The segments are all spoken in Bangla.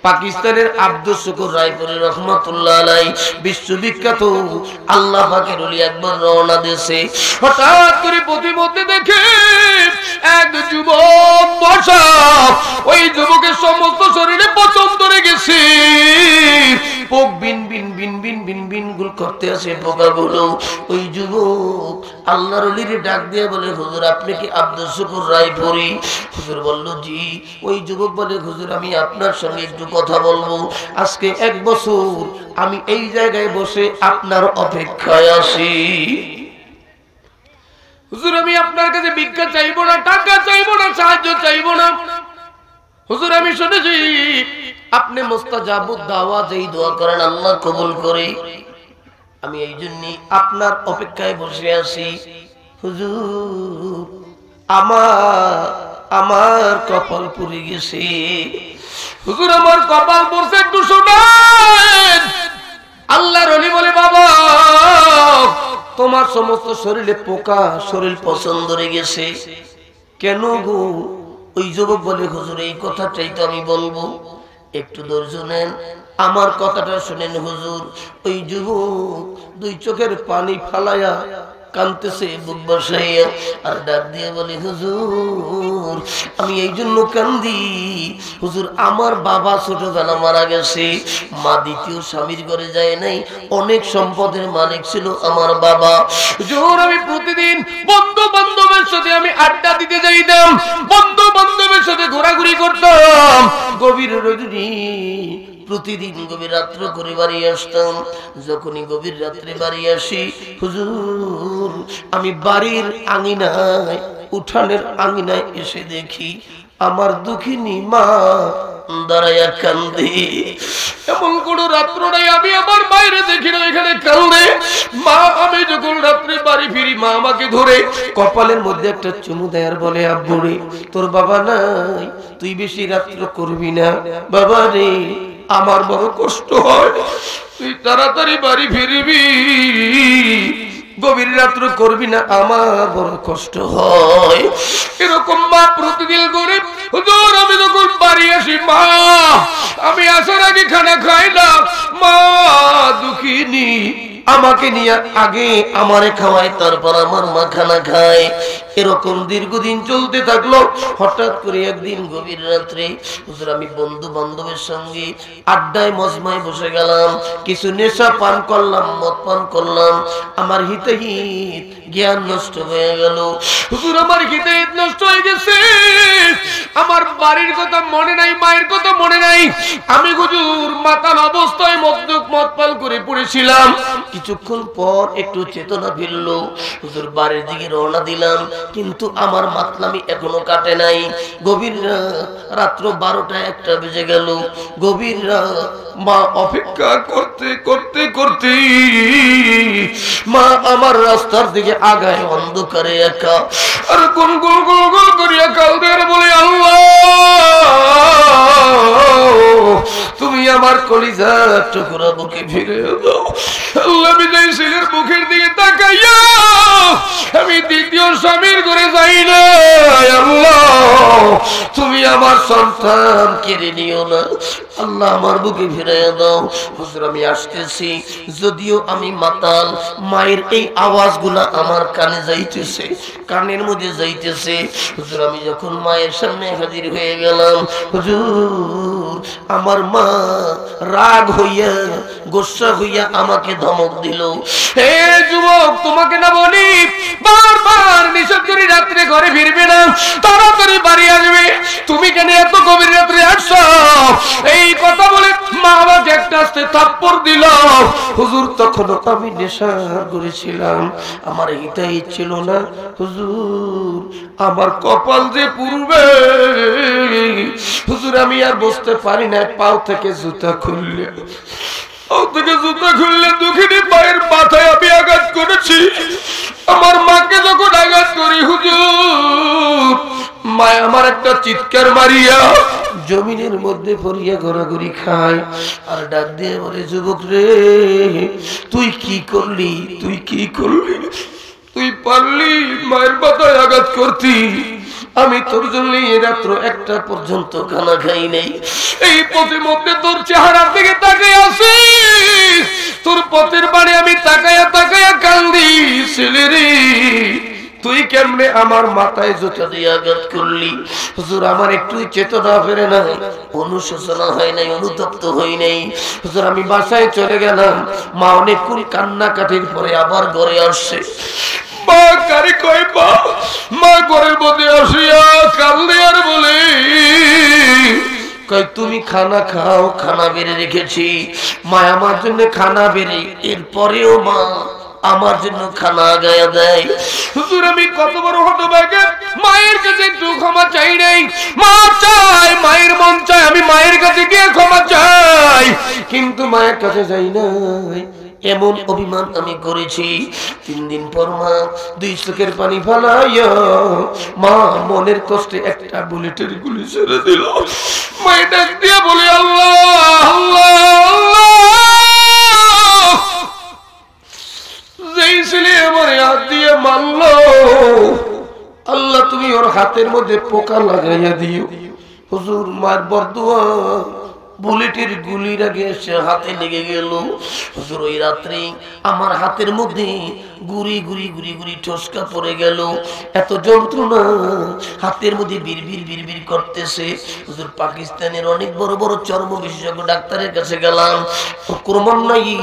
পাকিস্তানের আব্দুল শুকুর রায়পুরি রহমাতুল্লাহ আলাইহি বিশ্ববিখ্যাত আল্লাহ পাকের ওলি একবার রওনা দিয়েছে। হঠাৎ করে প্রতিমধ্যে দেখে এক যুবক বসা, ওই যুবকের সমস্ত শরীরে পচন ধরে গেছে, পোক বিন বিন বিন বিন বিন বিন গুল করতে আছে পোকাগুলো। ওই যুবক আল্লাহর ওলিরে ডাক দিয়ে বলে, হুজুর আপনি কি আব্দুল শুকুর রায়পুরি? হুজুর বলল জি। ওই যুবক বলে, হুজুর আমি আপনার সঙ্গে একটু কথা বলবো। আজকে 1 বছর আমি এই জায়গায় বসে আপনার অপেক্ষায় আছি। হুজুর আমি আপনার কাছে ভিক্ষা চাইবো না, টাকা চাইবো না, সাহায্য চাইবো না। হুজুর আমি শুনেছি আপনি মুস্তাজাবুদ দাওয়া, যেই দোয়া করেন আল্লাহ কবুল করে। আমি এই জন্যই আপনার অপেক্ষায় বসে আছি। হুজুর আমার কপাল পুড়ে গেছে। হুজুর আমার কপাল পড়ছে, একটু শোনেন। আল্লাহর ওলি বলে, বাবা তোমার সমস্ত শরীরে পোকা, শরীর পছন্দ ধরে গেছে কেন গো? ওই যুবক বলে, হুজুর এই কথাটাই তো আমি বলবো, একটু ধৈর্য নেন, আমার কথাটা শুনেন হুজুর। ওই যুবক 2 চোখের পানি ফালায়া কাঁদতেছে বুক বসাইয়া, আর ডাক দিয়ে বলে, হুজুর আমি এই জন্য কান্দি, হুজুর আমার বাবা ছোটবেলা মারা গেছে, মা দ্বিতীয় স্বামীর ঘরে যায় নাই, অনেক সম্পদের মালিক ছিল আমার বাবা। হুজুর আমি প্রতিদিন বন্ধু বান্ধবের সাথে আমি আড্ডা দিতে যাইতাম, বন্ধু বান্ধবের সাথে ঘোরাঘুরি করতাম, গভীর রজনী প্রতিদিন গভীর রাত্র করে বাড়ি আসতাম। যখনই গভীর রাত্রে বাড়ি আসি হুজুর, আমি বাড়ির আঙিনায়, উঠানের আঙিনায় এসে দেখি আমার দুঃখিনী মা দাঁড়াইয়া কান্দে। এমন কোন রাত্র নাই আমি আমার বাইরে দেখি না এখানে কান্দে মা। আমি যখন রাত্রে বাড়ি ফিরি, মা আমাকে ধরে কপালের মধ্যে একটা চুমু দেয় আর বলে, আব্বু রে তোর বাবা নাই, তুই বেশি রাত্র করবি না বাবা রে, আমার বড় কষ্ট হয়, তুই তাড়াতাড়ি বাড়ি ফিরবি, গভীর রাত্র করবি না, আমার বড় কষ্ট হয়। এরকম মা প্রতিদিন করে। হুজুর আমি যখন বাড়ি আসি, মা আমি আসার আগে খানা খাই না, মা দুঃখিনী আমাকে নিয়ে আগে আমারে খাওয়ায়, তারপর আমার মা খানা খায়। এরকম দীর্ঘদিন চলতে থাকলো। হঠাৎ করে একদিন গভীর রাত্রে হুজুর আমি বন্ধু বান্ধবের সঙ্গে আড্ডায় মজমায় বসে গেলাম, কিছু নেশা পান করলাম, মদ পান করলাম, আমার হিতাহিত জ্ঞান নষ্ট হয়ে গেল। হুজুর আমার হিতাহিত নষ্ট হয়ে গেছে, আমার বাড়ির কথা মনে নাই, মায়ের কথা মনে নাই। আমি হুজুর মাতাল অবস্থায় মদ পান করে পড়েছিলাম। কিছুক্ষণ পর একটু চেতনা ফিরল, হুজুর বাড়ির দিকে রওনা দিলাম, কিন্তু আমার মাতলামি এখনো কাটে নাই। গভীর রাত্র 12টা-1টা বেজে গেল। গভীর মা অপেক্ষা করতে করতে করতে মা আমার রাস্তার দিকে আগায়, অন্ধকারে একা, আর গুন গুন গুন গুন করিয়া কাঁদে আর বলে, আল্লাহ তুমি আমার কলিজার টুকরা বুকে ফিরে দাও। আল্লাহ বিজয় ছেলের মুখের দিকে তাকাইয়া আমি দ্বিতীয় স্বামীর ঘরে যাই না, আল্লাহ তুমি আমার সন্তান কেড়ে নিও না, আল্লাহ আমার বুকে ফিরাইয়া দাও। হুজুর আমি আসতেছি, যদিও আমি মাতাল, মায়ের এই আওয়াজগুলা আমার কানে যাইতেছে, কানের মধ্যে যাইতেছে। হুজুর আমি যখন মায়ের সামনে হাজির হয়ে গেলাম, হুজুর আমার মা রাগ হইয়া, গোসা হইয়া আমাকে ধমক দিল, হে যুবক তোমাকে না বলি বারবার নিষেধ করি রাত্রে ঘরে ফিরবে না, তাড়াতাড়ি বাড়ি আসবে, তুমি কেন এত গভীর রাত্রে আসছো? এই কথা বলে মা আমাকে একটা আস্তে থাপ্পড় দিল। হুজুর তখন আমি নেশা করেছিলাম, আমার এটাই ছিল না হুজুর, আমার কপাল যে পুড়বে। হুজুর আমি আর বসতে পারি না, পাও থেকে জুতা খুললে দুঃখিনী পায়ের মাথায় আমি আঘাত করেছি। আমার মাকে যখন আঘাত করি হুজুর, মা আমার একটা চিৎকার মারিয়া জমিনের মধ্যে পড়িয়া ঘোরাঘুরি খায়, আর ডাক দিয়ে বলে, যুবক রে তুই কি করলি, তুই কি করলি, তুই পারলি মায়ের মাথায় আঘাত করতি, আমি তোর জন্য এই রাত্র একটা পর্যন্ত খানা খাই নাই। এই পথের মধ্যে তোর চেহারার দিকে তাকাই আছি, তোর পথের বাড়ি আমি তাকায়া তাকায়া কান্দি। ছেলেরে তুই কেমনে আমার মাথায় জুতা দিয়ে আঘাত করলি? হুজুর আমার একটু চেতনা ফেরে নাই, অনুশোচনা হয় নাই, অনুতপ্ত হই নাই। হুজুর আমি বাসায় চলে গেলাম, মা অনেকক্ষণ কান্নাকাটির পরে আবার ঘরে আসছে। মা কারি কয় পা, মা ঘরের মধ্যে আসিয়া কান্দে আর বলে কয় তুমি খানা খাও, খানা বেড়ে রেখেছি। মা আমার জন্য খানা বেড়ে, এরপরেও মা আমার জন্য খানা গায়া দেয়। হুজুর আমি কত বড় হতভাগা, মায়ের কাছে একটু ক্ষমা চাই নাই। মা চাই, মায়ের মন চায় আমি মায়ের কাছে গিয়ে ক্ষমা চাই, কিন্তু মায়ের কাছে যাই নাই। এমন অভিমান আমি করেছি। 3 দিন পর মা 2 চোখের পানি ফেলাইয়া মা মনের কষ্টে একটা বুলেটের গুলি ছেড়ে দিল। মায়ের ডাক দিয়ে বলে আল্লাহ আল্লাহ, যেই ছেলে আমার হাত দিয়ে মারলো আল্লাহ তুমি ওর হাতের মধ্যে পোকা লাগাইয়া দিও। হুজুর মার বরদুয়া, বুলেটের গুলির আগে সে হাতে লেগে গেল। হুজুর ওই রাত্রে আমার হাতের মধ্যে গুড়ি গুড়ি গুড়ি গুড়ি ঠসকা পড়ে গেল। এত যন্ত্রণা, হাতের মধ্যে বিড়বিড় বিড়বিড় করতেছে। হুজুর পাকিস্তানের অনেক বড় বড় চর্ম বিশেষজ্ঞ ডাক্তারের কাছে গেলাম, ক্রমান্বয়ে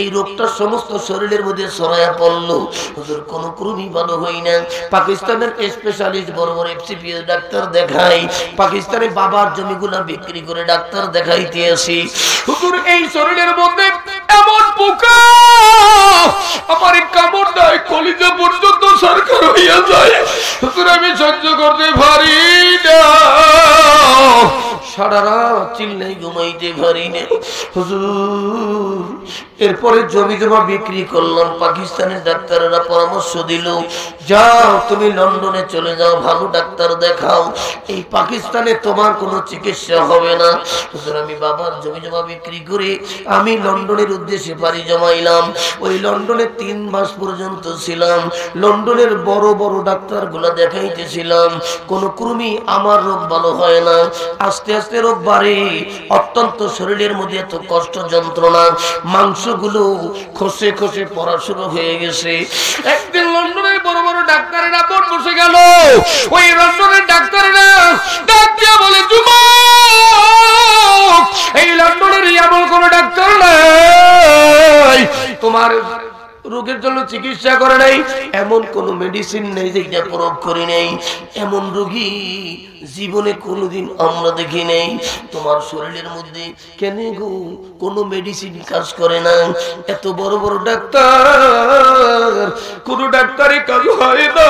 এই রোগটা সমস্ত শরীরের মধ্যে ছড়ায়া পড়লো। হুজুর কোনো ক্রমই ভালো হয় না। পাকিস্তানের স্পেশালিস্ট বড় বড় FCPS ডাক্তার দেখাই, পাকিস্তানে বাবার জমিগুলা বিক্রি করে ডাক্তার দেখাইতে আসি। হুজুর এই শরীরের মধ্যে এমন পোকা আমার কামড় দেয়, কলিজা পর্যন্ত সরকার হইয়া যায়। হুজুর আমি সহ্য করতে পারি না, সারা রাত চিল্লাই ঘুমাইতে পারি না। হুজুর এরপরে জমি জমা বিক্রি করলাম। পাকিস্তানের ডাক্তাররা পরামর্শ দিল, যাও তুমি লন্ডনে চলে যাও, ভালো ডাক্তার দেখাও, এই পাকিস্তানে তোমার কোনো চিকিৎসা হবে না। হুজুর আমি বাবার জমি জমা বিক্রি করে আমি লন্ডনের উদ্দেশ্যে পাড়ি জমাইলাম। ওই লন্ডনে 3 মাস পর্যন্ত ছিলাম। লন্ডনের বড় বড় ডাক্তার গুলা দেখাইতেছিলাম, কোন ক্রমই আমার রোগ ভালো হয় না। আস্তে আস্তে রোগ বাড়ে, অত্যন্ত শরীরের মধ্যে এত কষ্ট যন্ত্রণা, মাংসগুলো খসে খসে পড়া শুরু হয়ে গেছে। একদিন লন্ডনের বড় বড় ডাক্তারেরা বোর্ড বসে গেল। ওই লন্ডনের ডাক্তারেরা ডাক দিয়া বলে, যুবক এই লন্ডনের এমন কোন ডাক্তার নাই তোমার রোগের জন্য চিকিৎসা করে নাই, এমন কোন মেডিসিন নেই যেটা প্রয়োগ করি নাই, এমন রোগী জীবনে কোনোদিন আমরা দেখি নাই। তোমার শরীরের মধ্যে কেন গো কোনো মেডিসিন কাজ করে না? এত বড় বড় ডাক্তার, কোন ডাক্তারে কাজ হয় না।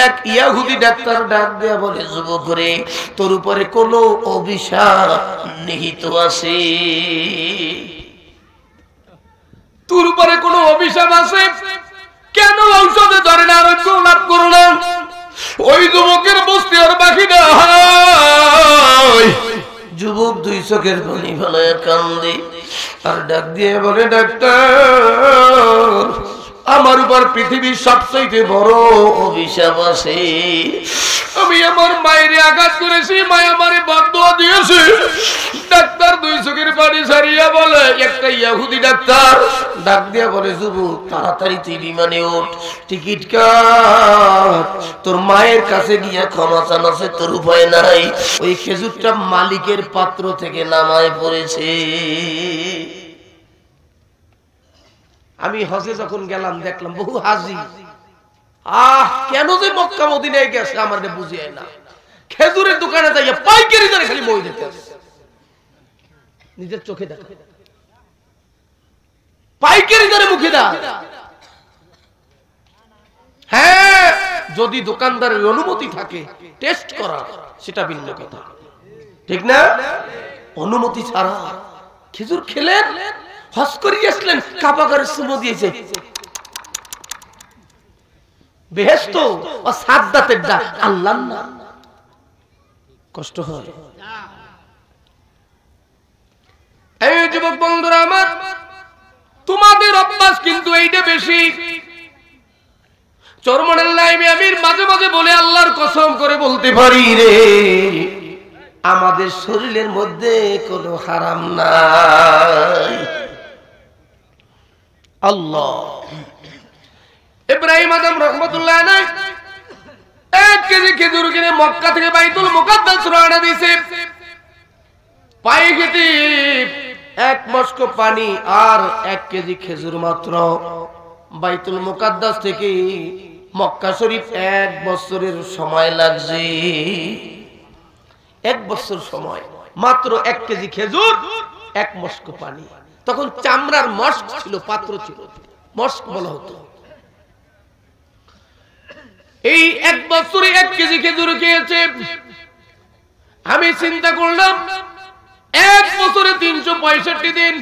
এক ইহুদি ডাক্তার ডাক দেয়া বলে, যুবক রে তোর উপরে কোনো অভিশাপ নিহিত আছে, তোর উপরে কোনো অভিশাপ আছে, কেন ঔষধে ধরে না আরোগ্য লাভ করো না? ওই যুবকের বসতে আর বাকি না। যুবক 2 চোখের পানি ফেলায় কান্দে আর ডাক দিয়ে বলে, ডাক্তার আমার উপর পৃথিবীর সবচেয়ে বড় অভিশাপ আছে। আমি আমার মায়ের আঘাত করেছি, মায় আমারে বদদুয়া দিয়েছে। ডাক্তার 2 চোখের পানি ছাড়িয়া বলে, একটা ইহুদি ডাক্তার ডাক দিয়া বলে, যুবক তাড়াতাড়ি তুই বিমানে ওঠ, টিকিট কাট, তোর মায়ের কাছে গিয়া ক্ষমা চানাছে, তোর উপায় নাই। ওই খেজুরটা মালিকের পাত্র থেকে নামায় পড়েছে। আমি হজে যখন গেলাম দেখলাম বহু হাজি, কেন যে মক্কা মদিনায় গেছে আমার বুঝিয়ে না। খেজুরের দোকানে যাইয়া পাইকারি দরে খালি মই দিতে আসে, নিজের চোখে দেখা, পাইকারি দরে মুখে দা। হ্যাঁ যদি দোকানদারের অনুমতি থাকে টেস্ট করা সেটা ভিন্ন কথা, ঠিক না? অনুমতি ছাড়া খেজুর খেলেন, হজ করে আসলেন, কাবা ঘরে চুমো দিয়েছে, বেহেশত ও সাদ্দাতের ডাক, আল্লাহর নাম, কষ্ট হয়। এই যুবক বন্ধুরা আমার, তোমাদের অভ্যাস কিন্তু এইটা বেশি। চরমনের লাইভে আমি মাঝে মাঝে বলে আল্লাহর কসম করে বলতে পারি রে, আমাদের শরীরের মধ্যে কোনো হারাম নাই। আল্লাহ ইব্রাহিম আদম রহমতুল্লাহ আলাইহি 1 কেজি খেজুর কিনে মক্কা থেকে বাইতুল মুকাদ্দাস রওনা দিয়েছে। পায়ে হেঁটে 1 মস্ক পানি আর 1 কেজি খেজুর মাত্র। বাইতুল মুকাদ্দাস থেকে মক্কা শরীফ 1 বছরের সময় লাগছে। 1 বছর সময়, মাত্র 1 কেজি খেজুর 1 মস্ক পানি। তখন চামড়ার মস্ক ছিল, পাত্র ছিল, মস্ক বলা হতো। এই 1 বছরে 1 কেজি খেজুর খেয়েছে। আমি চিন্তা করলাম 1 বছরে 365 দিন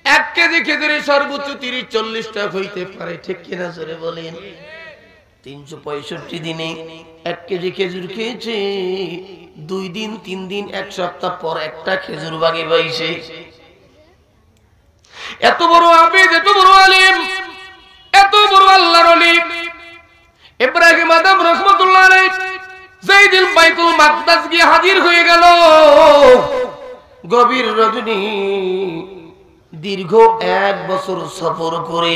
1 কেজি খেজুরে সর্বোচ্চ 30-40 টাকা হইতে পারে, ঠিক কিনা জোরে বলেন? 365 দিনে 1 কেজি খেজুর খেয়েছে। 2 দিন 3 দিন 1 সপ্তাহ পর একটা খেজুর বাগে পাইছে। এত বড় আবেদ, এত বড় আলেম, এত বড় আল্লাহর ওলি ইব্রাহিম আদম রাহমাতুল্লাহ আলাইহি যেই দিন বাইতুল মাকদাস গিয়ে হাজির হয়ে গেল, গভীর রজনী দীর্ঘ 1 বছর সফর করে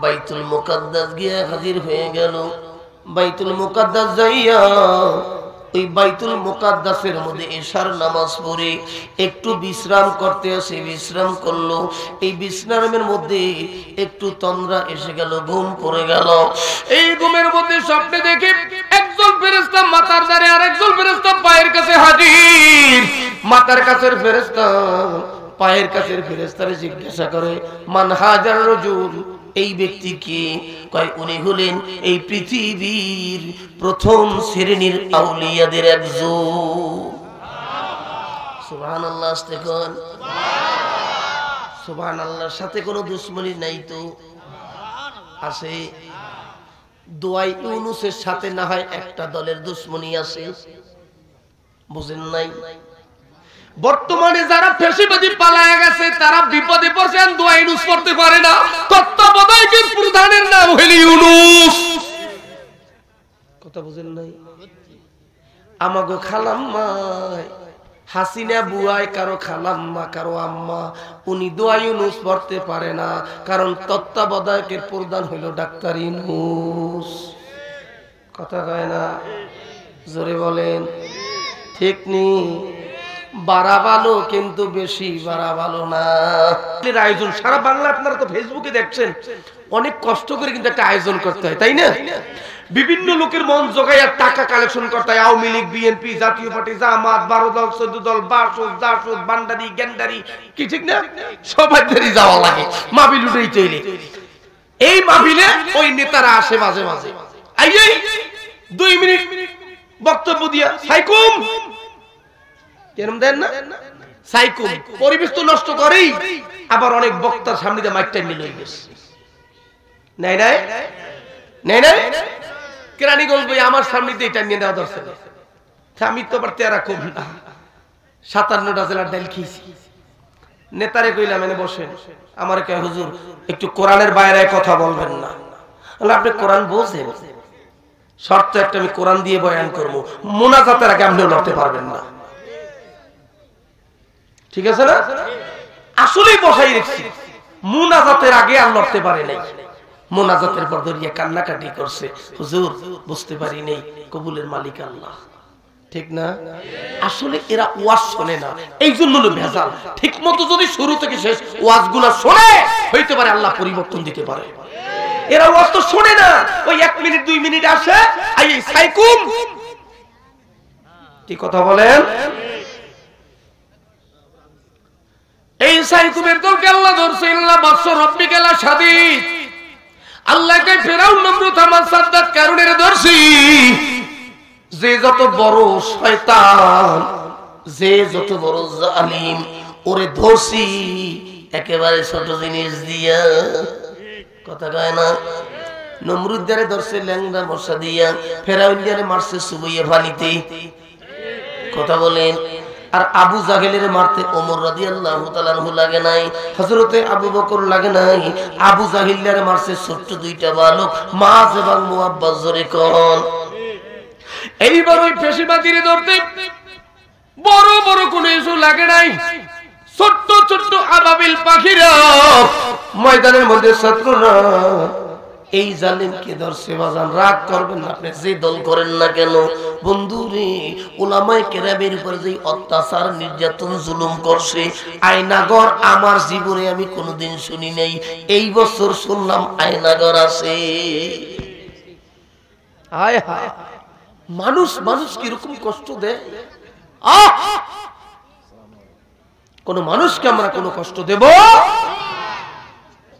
বাইতুল মুকাদ্দাস গিয়ে হাজির হয়ে গেল। বাইতুল মুকাদ্দাস যাইয়া ওই বাইতুল মুকাদ্দাসের মধ্যে ইশার নামাজ পড়ে একটু বিশ্রাম করতে আসে, বিশ্রাম করলো। এই বিশ্রামের মধ্যে একটু তন্দ্রা এসে গেল, ঘুম পড়ে গেল। এই ঘুমের মধ্যে স্বপ্নে দেখে একজন ফেরেশতা মাথার দ্বারে আর একজন ফেরেশতা পায়ের কাছে হাজির। মাথার কাছের ফেরেশতা পায়ের কাছের ফেরেশতারে জিজ্ঞাসা করে, মান হাজার রাজুল, এই ব্যক্তি কে? কয় উনি হলেন এই পৃথিবীর প্রথম শ্রেণীর আউলিয়াদের একজন। সুবহানাল্লাহ, আস্তে কোন সুবহানাল্লাহর সাথে কোনো দুশমনি নাই তো? আছে? দোয়াই ইউনুসের সাথে না হয় একটা দলের দুশমনি আছে, বুঝেন নাই? বর্তমানে যারা ফেসিবাদী পালায়া গেছে তারা বিপদে পড়ছে, দোয়া ইউনুস পড়তে পারে না। তত্ত্বাবধায়কের প্রধানের নাম হলো ইউনুস। কথা বুঝেন নাই? আমাগো খালাম্মা হাসিনা বুয়ায় কারো খালাম্মা কারো আম্মা, উনি দোয়া ইউনুস পড়তে পারে না, কারণ তত্ত্বাবধায়কের প্রধান হলো ডাক্তার ইউনুস। কথা কয় না? জোরে বলেন, ঠিক নেই? বাড়া ভালো কিন্তু বেশি বাড়া ভালো না। আয়োজন সারা বাংলা, আপনারা তো ফেসবুকে দেখছেন, অনেক কষ্ট করে কিন্তু একটা আয়োজন করতে হয়, তাই না? বিভিন্ন লোকের মন জোগাইয়া টাকা কালেকশন করতে হয়। আওয়ামী লীগ, বিএনপি, জাতীয় পার্টি, জামাত, 12 দল, 14 দল, বাসদ, জাসদ, বান্ডারি, গ্যান্ডারি, কি ঠিক না? সবাইদেরই যাওয়া লাগে মাহফিল উঠেই চলে। এই মাহফিলে ওই নেতারা আসে মাঝে মাঝে, এই 2 মিনিট বক্তব্য দিয়া সাইকুম কেরম দেন না, সাইকুম পরিবেশ তো নষ্ট করেই, আবার অনেক বক্তার সামনে দিয়ে মাইক টাইম নিয়ে গেছে। নাই নাই নাই নাই কেরানি গল্প আমার সামনে দিয়ে এটা নিয়ে নেওয়া দরকার। আমি তো আবার তেরা কম না, 57টা জেলার ডাল খেয়েছি। নেতারে কইলাম এনে বসেন, আমার কে হুজুর একটু কোরআনের বাইরে কথা বলবেন না। আপনি কোরআন বোঝেন? শর্ত একটা, আমি কোরআন দিয়ে বয়ান করবো, মুনাজাতের আগে আপনিও লড়তে পারবেন না, ঠিক আছে না? আসলেই বসাই রেখেছি, মুনাজাতের আগে আর লড়তে পারে নাই। মুনাজাতের পর ধরিয়ে কান্নাকাটি করছে, হুজুর বুঝতে পারি নেই, কবুলের মালিক আল্লাহ, ঠিক না? আসলে এরা ওয়াজ শোনে না, এই জন্য ভেজাল। ঠিক মতো যদি শুরু থেকে শেষ ওয়াজগুলো শোনে, হইতে পারে আল্লাহ পরিবর্তন দিতে পারে। এরা ওয়াজ তো শোনে না, ওই 1 মিনিট 2 মিনিট আসে, এই সাইকুম, কি কথা বলেন? এই সাইকুমের দলকে আল্লাহ ধরছে, ইল্লা বাদশা রব্বিকাল শাদীদ। আল্লাহকে ফেরাউন, নমরুদ, হামান, সাদ্দাত, কারুনের ধরছি। যে যত বড় শয়তান, যে যত বড় জালিম, ওরে ধরছি একেবারে ছোট জিনিস দিয়া। কথা কয় না? নমরুদ দ্বারে ধরছে ল্যাংড়া মশা দিয়া, ফেরাউন দ্বারে মারছে চুবইয়া পানিতে। কথা বলেন? আর আবু জাহেলের মারতে ওমর রাদিয়াল্লাহু তাআলা আনহু লাগে নাই, হযরতে আবু বকর লাগে নাই। আবু জাহেলের মারছে ছোট্ট দুইটা বালক মাছ এবং মুআব্বাস জোরে কোন। এইবার ওই পেশিবাদীরে ধরতে বড় বড় কোনো ইস্যু লাগে নাই, ছোট্ট ছোট্ট আবাবিল পাখিরা ময়দানের মধ্যে ছাত্ররা এই জালিমকে ধরছে। বাজান রাগ করবেন না, আপনি যে দল করেন না কেন বন্ধুরে, উলামায়ে কেরামের উপর যে অত্যাচার নির্যাতন জুলুম করছে আয়নাগর আমার জীবনে আমি কোনোদিন শুনি নাই। এই বছর শুনলাম আয়নাগর আছে। হায় হায়, মানুষ মানুষ কিরকম কষ্ট দেয়। কোন মানুষকে আমরা কোন কষ্ট দেব?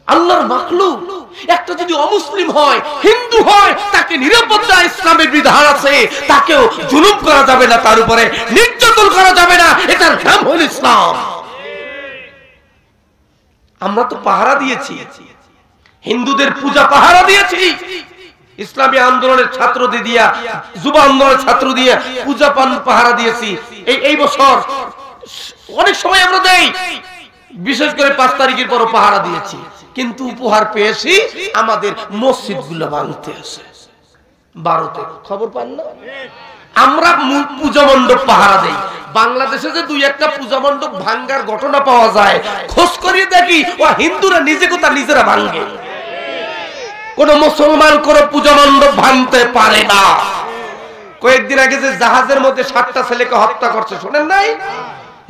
আল্লাহর মাখলুক একটা যদি অমুসলিম হয়, হিন্দু হয়, তাকে নিরাপত্তা ইসলামের বিধান আছে, তাকেও জুলুম করা যাবে না, তার উপরে নির্যাতন করা যাবে না, এটার নাম হল ইসলাম। আমরা তো পাহারা দিয়েছি, হিন্দুদের পূজা পাহারা দিয়েছি, ইসলামী আন্দোলনের ছাত্রদের দিয়া, যুব আন্দোলনের ছাত্র দিয়া পূজা পান পাহারা দিয়েছি। এই বছর অনেক সময় আমরা দেই, বিশেষ করে 5 তারিখের পর পাহারা দিয়েছি, কিন্তু উপহার পেয়েছি আমাদের মসজিদগুলো ভাঙতে আছে। 12তে খবর পান না? আমরা পূজা মণ্ডপ পাহারা দেই। বাংলাদেশে যে 2-1টা পূজা মণ্ডপ ভাঙ্গার ঘটনা পাওয়া যায়, খোঁজ করিয়ে দেখি ও হিন্দুরা নিজে কোথা নিজেরা ভাঙ্গে। কোন মুসলমান কোন পূজা মণ্ডপ ভাঙতে পারে না। কয়েকদিন আগে যে জাহাজের মধ্যে 7টা ছেলেকে হত্যা করছে শোনেন নাই?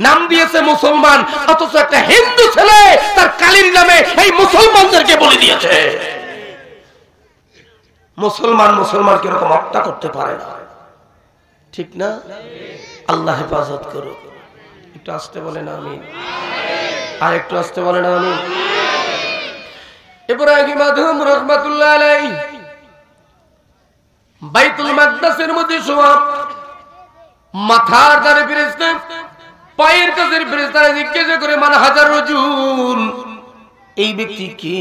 নাম দিয়েছে মুসলমান, অথচ একটা হিন্দু ছেলে তার কালির নামে এই মুসলমানদেরকে বলে দিয়েছে। মুসলমান মুসলমান কিরকম হত্যা করতে পারে না, ঠিক না? আল্লাহ হেফাজত করো। একটু আসতে বলেন আমিন, আর একটু আসতে বলেন আমিন। ইব্রাহিম আদম রাহমাতুল্লাহ আলাইহি বাইতুল মাকদাসের মধ্যে শোয়া, মাথার ধারে ফেরেশতা, পায়ের কাছে ফেরেশতারা জিজ্ঞাসা করে মান হাজার রাজুল, এই ব্যক্তি কি?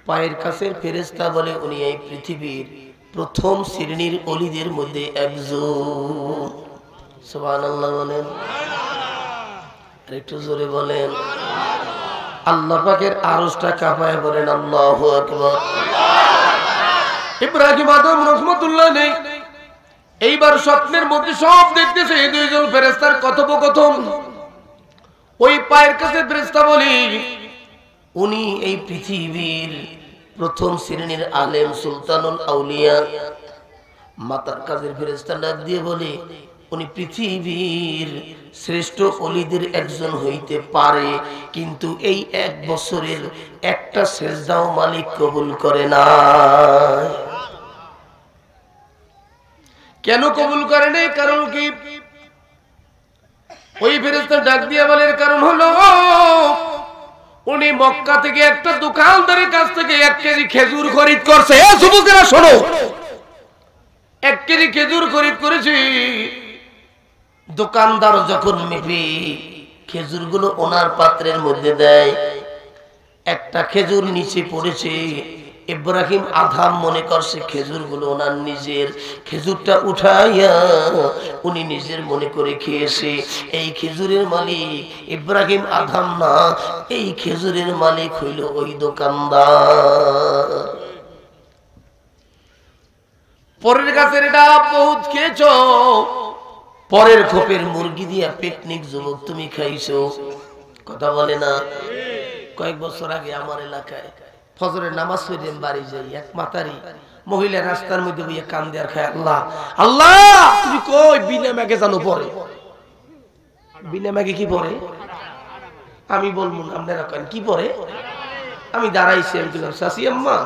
পায়ের কাছে ফেরেশতা বলে উনি এই পৃথিবীর প্রথম শ্রেণীর ওলিদের মধ্যে একজন। সুবহানাল্লাহ বলেন, একটু জোরে বলেন। আল্লাহ পাকের আরশটা কাঁপায় বলেন আল্লাহু আকবার। ইব্রাহিম আদম রাহমাতুল্লাহ আলাইহি এইবার স্বপ্নের মধ্যে সব দেখতেছে এই দুইজন ফেরেশতার কথোপকথন। ওই পায়ের কাছে ফেরেশতা বলি উনি এই পৃথিবীর প্রথম শ্রেণীর আলেম সুলতানুল আউলিয়া। মাতার কাজের ফেরেশতা ডাক দিয়ে বলে উনি পৃথিবীর শ্রেষ্ঠ ওলিদের একজন হইতে পারে, কিন্তু এই 1 বছরের একটা সেজদাও মালিক কবুল করে না। কেন কবুল করে নাই? কারণ কি? ওই ফেরেশতা ডাক দিয়ে বলে কারণ হলো উনি মক্কা থেকে একটা দোকানদারের কাছ থেকে 1 কেজি খেজুর খরিদ করছে। এ যুবকেরা শোনো, 1 কেজি খেজুর খরিদ করেছি। দোকানদার যখন মেপে খেজুরগুলো ওনার পাত্রের মধ্যে দেয়, একটা খেজুর নিচে পড়েছে। ইব্রাহিম আদম মনে করছে খেজুরগুলো ওনার নিজের, খেজুরটা উঠাইয়া উনি নিজের মনে করে খেয়েছে। এই খেজুরের মালিক ইব্রাহিম আদম না, এই খেজুরের মালিক হইল ওই দোকানদার। পরের গাছের ডাব বহুত খেয়েছো, পরের খোপের মুরগি দিয়া পিকনিক যুবক তুমি খাইছো, কথা বলে না? কয়েক বছর আগে আমার এলাকায় ফজরের নামাজ পড়ে বাড়ি যাই, এক মাতারি মহিলা রাস্তার মধ্যে বইয়া কান দেয়ার খায়, আল্লাহ আল্লাহ তুমি কই? বিনা ম্যাগে জানো পরে? বিনা ম্যাগে কি পরে? আমি বলবো না, আপনারা কেন কি পরে? আমি দাঁড়াইছি, আমি বললাম শাশি আম্মা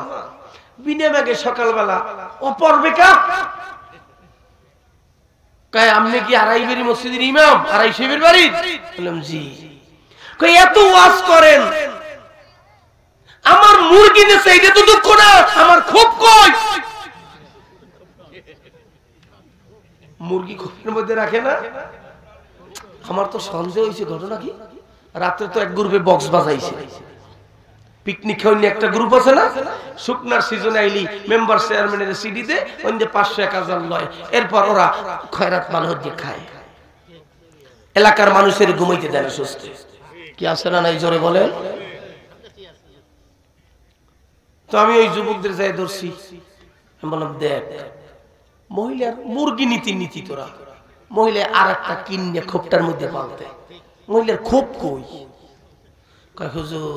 বিনা ম্যাগে সকালবেলা ও পড়বে কা? কয় আপনি কি আড়াইবেরি মসজিদের ইমাম? আড়াই শিবের বাড়ির? বললাম জি। কয় এত ওয়াজ করেন, আমার মুরগি দিয়েছে, এটা তো দুঃখ না, আমার খুব কই? মুরগি খোপের মধ্যে রাখে না? আমার তো সন্দেহ হয়েছে, ঘটনা কি? রাত্রে তো এক গ্রুপে বক্স বাজাইছে, পিকনিক খাওয়ানি একটা গ্রুপ আছে না, শুকনার সিজনে আইলি মেম্বার চেয়ারম্যানের সিডি দে, ওই যে 500-1000 লয়, এরপর ওরা খয়রাত মাল হচ্ছে খায়। এলাকার মানুষের ঘুমাইতে দেয় না সুস্থ কি আছে না নাই জোরে বলেন। তো আমি ওই যুবকদের যাই ধরছি, বললাম দেখ মহিলার মুরগি নীতি তোরা মহিলা আর একটা কিনে খোপটার মধ্যে পালতে, মহিলার খোপ কই? কয় হুজুর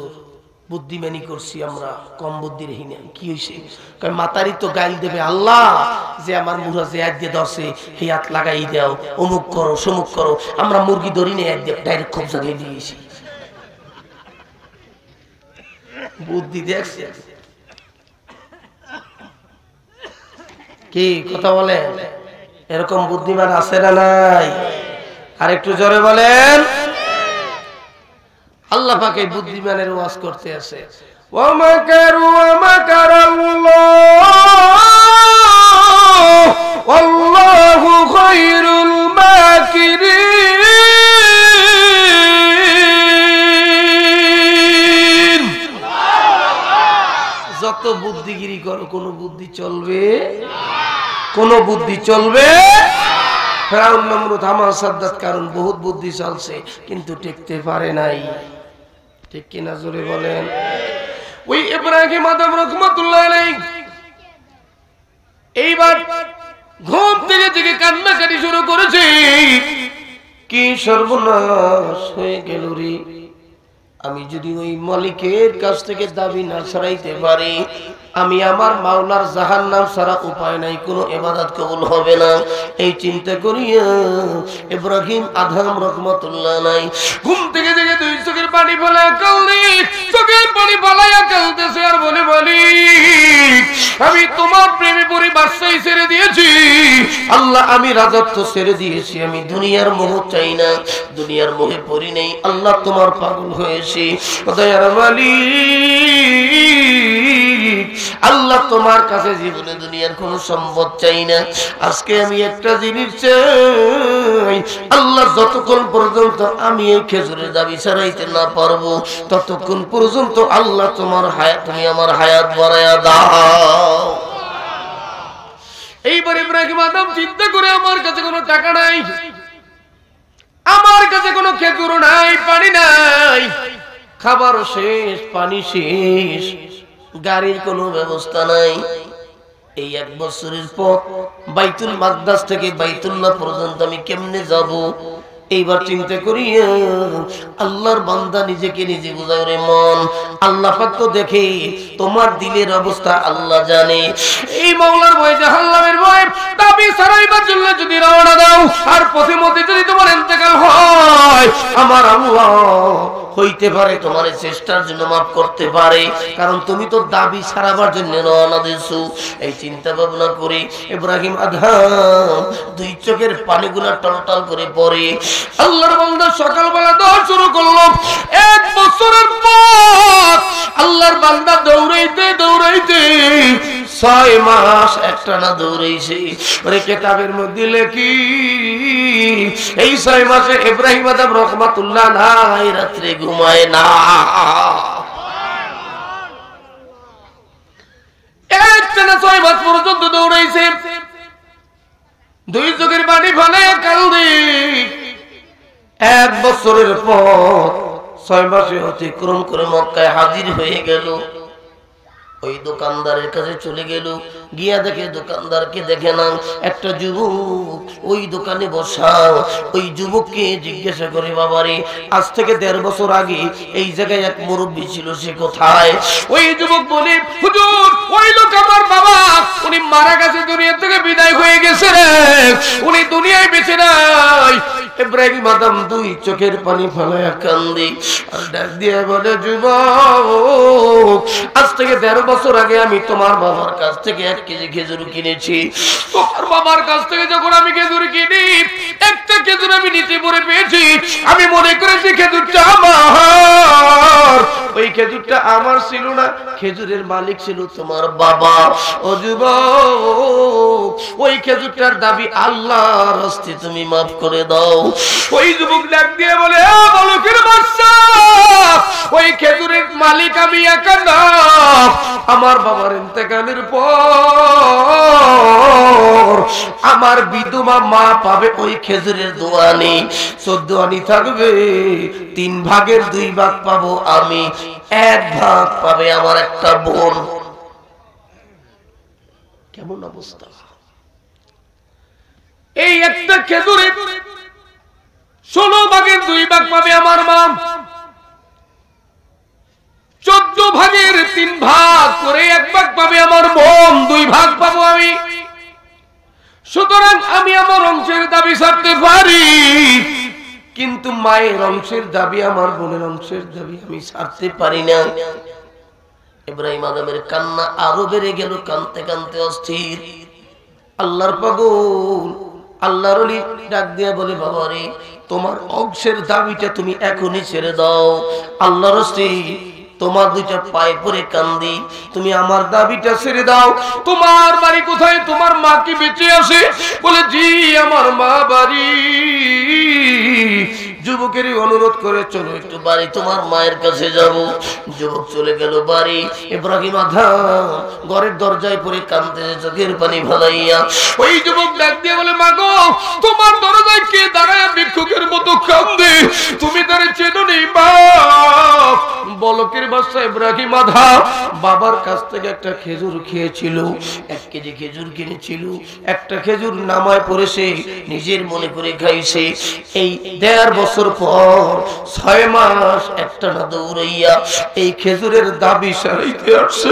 বুদ্ধিমানি করছি আমরা, কম বুদ্ধি রেহি না। কি হয়েছে? কয় মাতারি তো গাইল দেবে আল্লাহ যে আমার মুড়া যে এক দিয়ে ধরছে সেই হাত লাগাই দাও, অমুক করো সমুক করো। আমরা মুরগি ধরি না, এক দিয়ে ডাইরেক্ট খোপ জাগিয়ে দিয়েছি। বুদ্ধি দেখছে কি কথা বলে? এরকম বুদ্ধিমান আছে না নাই? আর একটু জোরে বলেন। আল্লাহ পাক এই বুদ্ধিমানের ওয়াজ করতে আছে। ওয়া মাকারু ওয়া মাকারাল্লাহ ওয়াল্লাহু খায়রুল মাকিরিন। যত বুদ্ধিগিরি করো কোনো বুদ্ধি চলবে না, কোনো বুদ্ধি চলবে। ফেরাউন নমরুদ হামান সাদ্দাত কারণ বহুত বুদ্ধি চলছে কিন্তু টিকতে পারে নাই। ঠিক কিনা জোরে বলেন। ওই ইব্রাহিম আদম রাহমাতুল্লাহ আলাইহি এইবার ঘুম থেকে কান্নাকাটি শুরু করেছে। কি সর্বনাশ হয়ে গেল রে, আমি যদি ওই মালিকের কাছ থেকে দাবি না ছাড়াইতে পারি, আমি আমার মাওলার জাহান্নাম ছাড়া উপায় নাই, কোনো ইবাদত কবুল হবে না। এই চিন্তা করিয়া ইব্রাহিম আদম রাহমাতুল্লাহ আলাইহি ঘুম থেকে দুই চোখের পানি ফেলে কাঁদে, চোখের পানি ফেলাইয়া কাঁদতেছে আর বলে মালিক আমি তোমার প্রেমে পড়ে বাদশাহী ছেড়ে দিয়েছি, আল্লাহ আমি রাজত্ব ছেড়ে দিয়েছি, আমি দুনিয়ার মোহ চাই না, দুনিয়ার মোহে পড়ি নেই, আল্লাহ তোমার পাগল হয়েছি। দয়ার মালিক আল্লাহ তোমার কাছে জীবনে দুনিয়ার কোন সম্পদ চাই না, আজকে আমি একটা জিনিস চাই, আল্লাহ যতক্ষণ পর্যন্ত আমি এই খেজুরের দাবি ছাড়াইতে না পারবো ততক্ষণ পর্যন্ত আল্লাহ তোমার হায়াত, তুমি আমার হায়াত বাড়ায়া দাও। এইবার ইব্রাহিম আদম চিন্তা করে আমার কাছে কোনো টাকা নাই, আমার কাছে কোনো খেজুর নাই, পানি নাই, খাবার শেষ, পানি শেষ, গাড়ির কোনো ব্যবস্থা নাই। এই 1 বছরের পর বাইতুল মাকদাস থেকে বাইতুল্লাহ পর্যন্ত আমি কেমনে যাব? এইবার চিন্তা করি আল্লাহর বান্দা নিজেকে নিজে বুঝায় রে মন, আল্লাহ পাক তো দেখে তোমার দিলের অবস্থা আল্লাহ জানে। এই মাওলার ভয় জাহান্নামের ভয় দাবি ছাড়াইবার জন্য যদি রওনা দাও আর পথে মধ্যে যদি তোমার ইন্তেকাল হয়, আমার আল্লাহ হইতে পারে তোমার চেষ্টার জন্য মাফ করতে পারে, কারণ তুমি তো দাবি ছাড়াবার জন্য রওনা দিয়েছো। এই চিন্তা ভাবনা করে ইব্রাহিম আদম দুই চোখের পানিগুলা টলটল করে পড়ে আল্লাহর বান্দা সকালবেলা দৌড় শুরু করলো। 1 বছরের পর আল্লাহর বান্দা দৌড়াইতে 6 মাস একটানা দৌড়াইছে। ওরে কিতাবের মধ্যে লেখি এই 6 মাসে ইব্রাহিম আদম রাহমাতুল্লাহ আলাইহি রাতে ঘুমায় না। একটানা 6 মাস পর্যন্ত দৌড়াইছে, দুই চোখের পানি ফেলে কাঁদে। 1 বছরের পর 6 মাসে অতিক্রম করে মক্কায় হাজির হয়ে গেল। ওই দোকানদারের কাছে চলে গেল, গিয়া দেখে দোকানদারকে দেখে না একটা যুবক ওই দোকানে বসা। ওই যুবককে জিজ্ঞাসা করে বাবারে আজ থেকে 1.5 বছর আগে এই জায়গায় এক মুরব্বী ছিল, সে কোথায়? ওই যুবক বলে হুজুর ওই লোক আমার বাবা, উনি মারা গেছে, দুনিয়া থেকে বিদায় হয়ে গেছে রে, উনি দুনিয়ায় বেঁচে নাই। ইব্রাহিম আদম দুই চোখের পানি ফেলায়া কান্দে আর ডাক দিয়ে বলে যুবক আজ থেকে 1.5 বছর আগে আমি তোমার বাবার কাছ থেকে 1 কেজি খেজুর কিনেছি। তোমার বাবার কাছ থেকে যখন আমি খেজুর কিনি একটা খেজুর আমি নিচে পড়ে পেয়েছি, আমি মনে করেছি খেজুরটা আমার, ওই খেজুরটা আমার ছিল না, খেজুরের মালিক ছিল তোমার বাবা। ও যুবক ওই খেজুরটার দাবি আল্লাহর হস্তে তুমি মাফ করে দাও। ওই যুবক ডাক দিয়ে বলে বলকের বাদশা ওই খেজুরের মালিক আমি একা না, আমার বাবার ইন্তেকালের পর আমার বিধবা মা পাবে ওই খেজুরের দোয়ানি, 14 আনি থাকবে, 3 ভাগের 2 ভাগ পাবো আমি, 1 ভাগ পাবে আমার একটা বোন। কেমন অবস্থা! এই একটা খেজুরে 16 ভাগের 2 ভাগ পাবে আমার মা, 14 ভাগের 3 ভাগ করে 1 ভাগ পাবে আমার বোন, 2 ভাগ পাবো আমি। সুতরাং আমি আমার অংশের দাবি ছাড়তে পারি, কিন্তু মায়ের অংশের দাবি, আমার বোনের অংশের দাবি আমি ছাড়তে পারি না। ইব্রাহিম আদমের কান্না আরো বেড়ে গেল, কানতে কানতে অস্থির। আল্লাহর পাগল আল্লাহর ওলি ডাক দিয়া বলে, বাবা রে, তোমার অংশের দাবিটা তুমি এখনই ছেড়ে দাও। আল্লাহর রাস্তে তোমার 2টা পায়ে পড়ে কান্দি, তুমি আমার দাবিটা ছেড়ে দাও। তোমার বাড়ি কোথায়? তোমার মা কি বেঁচে আছে? বলে, জি আমার মা বাড়ি। যুবকের অনুরোধ করে, চলো একটু বাড়ি, তোমার মায়ের কাছে যাব। যুবক চলে গেল বাড়ি। ইব্রাহিম আদম ঘরের দরজায় পড়ে কাঁদতে, চোখের পানি ভালাইয়া। ওই যুবক ডাক দিয়ে বলে, মা গো, তোমার দরজায় কে দাঁড়ায় ভিক্ষুকের মতো কাঁদে? তুমি তারে চেনো নি? মা বলকের বাচ্চা ইব্রাহিম আদম বাবার কাছ থেকে একটা খেজুর খেয়েছিল, 1 কেজি খেজুর কিনেছিল। একটা খেজুর নামায় পড়েছে, নিজের মনে করে খাইছে। এই 1.5 বছর পর 6 মাস একটা না দৌড়াইয়া এই খেজুরের দাবি সারাইতে আসছে।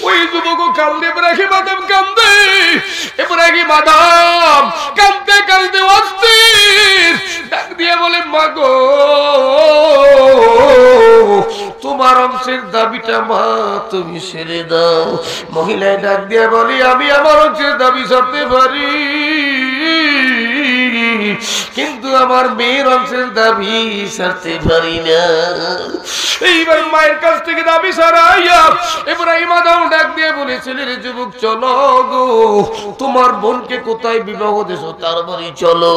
ওই যুবক কান্দে, ইব্রাহিম আদম কান্দে, ইব্রাহিম আদম কান্দতে কান্দতে অস্থির, ডাক দিয়ে বলে, মা গো, তোমার অংশের দাবিটা মা তুমি ছেড়ে দাও। মহিলায় ডাক দিয়ে বলি, আমি আমার অংশের দাবি ছাড়তে পারি, কিন্তু আমার মেয়ের অংশের দাবি ছাড়তে পারি না। এইবার মায়ের কাছ থেকে দাবি ছাড়াইয়া ইব্রাহিম আদম ডাক দিয়ে বলে, ছেলের যুবক, চলো গো, তোমার বোনকে কোথায় বিবাহ দেছো তার বাড়ি চলো।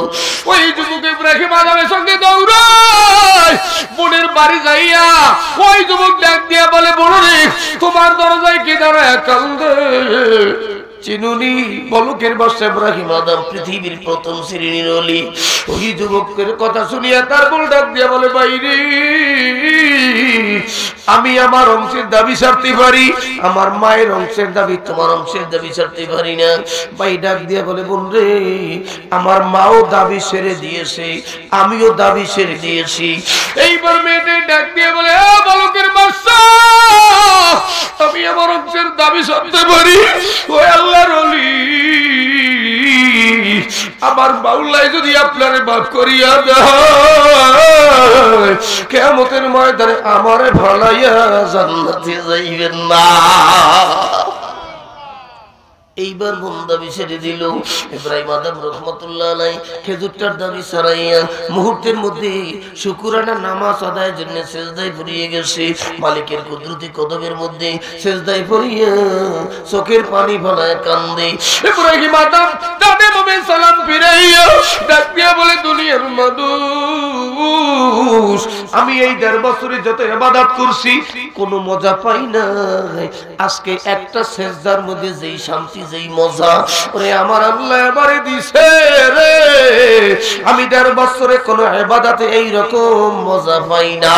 ওই যুবক ইব্রাহিম আদমের সঙ্গে দৌড়ায় বোনের বাড়ি যাইয়া ওই যুবক ডাক দিয়ে বলে, বোন রে, তোমার দরজায় কে দাঁড়ায় কান্দে? চিনুনি? বলকের বাচ্চা ইব্রাহিম আদম পৃথিবীর প্রথম শ্রেণীর ওলি। ওই যুবকের কথা শুনিয়া তার বোন ডাক দিয়া বলে, বাইরে, আমি আমার অংশের দাবি ছাড়তে পারি, আমার মায়ের অংশের দাবি, তোমার অংশের দাবি ছাড়তে পারি না। ভাই ডাক দিয়া বলে, বোন রে, আমার মাও দাবি ছেড়ে দিয়েছে, আমিও দাবি ছেড়ে দিয়েছি। এইবার মেয়েটা ডাক দিয়ে বলে, বলকের বাচ্চা, আমি আমার অংশের দাবি ছাড়তে পারি। ও আল্লাহর ওলি, আমার মাওলাই যদি আপনারে মাফ করিয়া দেয়, কিয়ামতের ময়দানে আমারে ভালাইয়া জান্নাতে যাইবেন না। এইবার বোন দাবি ছেড়ে দিল। ইব্রাহিম আদম রহমতুল্লাহ আলাইহি খেজুরটার দাবি ছাড়াইয়া মুহূর্তের মধ্যে শুকরানা নামাজ আদায়ের জন্য সেজদায় পড়িয়ে গেছে। মালিকের কুদরতি কদমের মধ্যে সেজদায় পড়িয়া চোখের পানি ফেলায় কান্দে। ইব্রাহিম আদম ডানে বামে সালাম ফিরাইয়া ডাক দিয়া বলে, দুনিয়ার মানুষ, আমি এই 1.5 বছরে যত ইবাদত করছি কোনো মজা পাই না। আজকে একটা সেজদার মধ্যে যেই শান্তি, যেই মজা, ওরে আমার আল্লাহ এবারে দিছে রে, আমি 1.5 বছরে কোন ইবাদতে এই রকম মজা পাই না।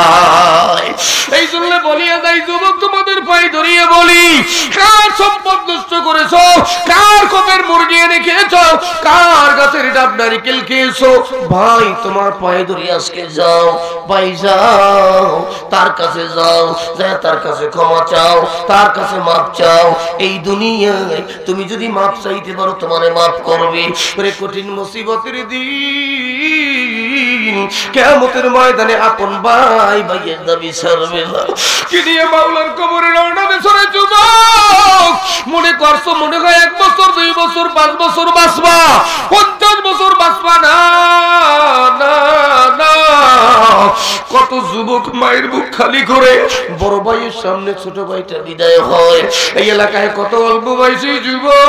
এই জন্য বলিয়া যাই, যুবক, তোমাদের পায়ে ধরিয়ে বলি, কার সম্পদ নষ্ট করেছো, কার খপের মুরগি এনে খেয়েছো, কার গাছের ডাব নারিকেল খেয়েছো, ভাই তোমার পায়ে ধরিয়ে আজকে যাও, ভাই যাও, তার কাছে যাও, যায় তার কাছে ক্ষমা চাও, তার কাছে মাপ চাও। এই দুনিয়ায় তুমি যদি মাপ চাইতে পারো, তোমারে মাপ করবে। কঠিন মুসিবতের দিন কিয়ামতের ময়দানে আপন ভাই ভাইয়ের দাবি ছাড়বে না। কি দিয়ে মাওলার কবরে রওনা দেশরে যুবক, মনে করছো মনে হয় 1 বছর, 2 বছর, 5 বছর বাঁচবা, 50 বছর বাঁচবা না। না না, কত যুবক মায়ের বুক খালি করে বড় ভাইয়ের সামনে ছোট ভাইটা বিদায় হয়। এই এলাকায় কত অল্প বয়সী যুবক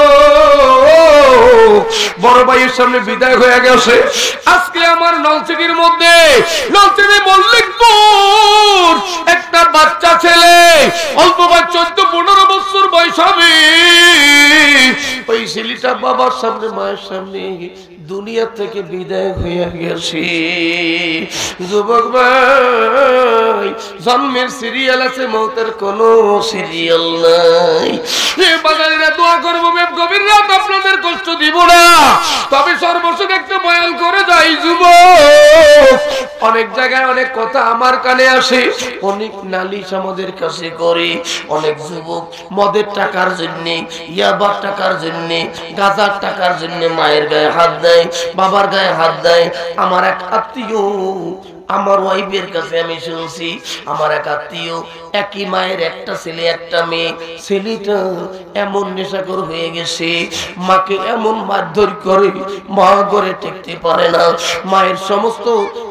বড় ভাইয়ের সামনে বিদায় হয়ে গেছে। আজকে আমার নলছিটির মধ্যে, নলছিটি মল্লিকপুর, একটা বাচ্চা ছেলে অল্প বয়স 14-15 বছর ছেলেটা বাবার সামনে মায়ের সামনে দুনিয়া থেকে বিদায় হয়ে গেছে। যুবক ভাই, জন্মের সিরিয়াল আছে, মৌতের কোনো সিরিয়াল নাই। বাঙালিরা দোয়া করবো, গভীর রাত আপনাদের কষ্ট দিব না, তবে সর্বশেষ একটা বয়ান করে যাই। যুবক, অনেক জায়গায় অনেক কথা আমার কানে আসে, অনেক নালিশ আমাদের কাছে করে। অনেক যুবক মদের টাকার জন্য, ইয়াবার টাকার জন্য, গাঁজার টাকার জন্য মায়ের গায়ে হাত দেয়, বাবার গায়ে হাত দেয়। আমার এক আত্মীয়, আমার ওয়াইফের কাছে আমি শুনছি, আমার এক আত্মীয়, একই মায়ের একটা ছেলে একটা মেয়ে, ছেলেটা এমন নেশাখোর হয়ে গেছে, মাকে এমন মারধর করে, মা ঘরে টেকতে পারে না। মায়ের সমস্ত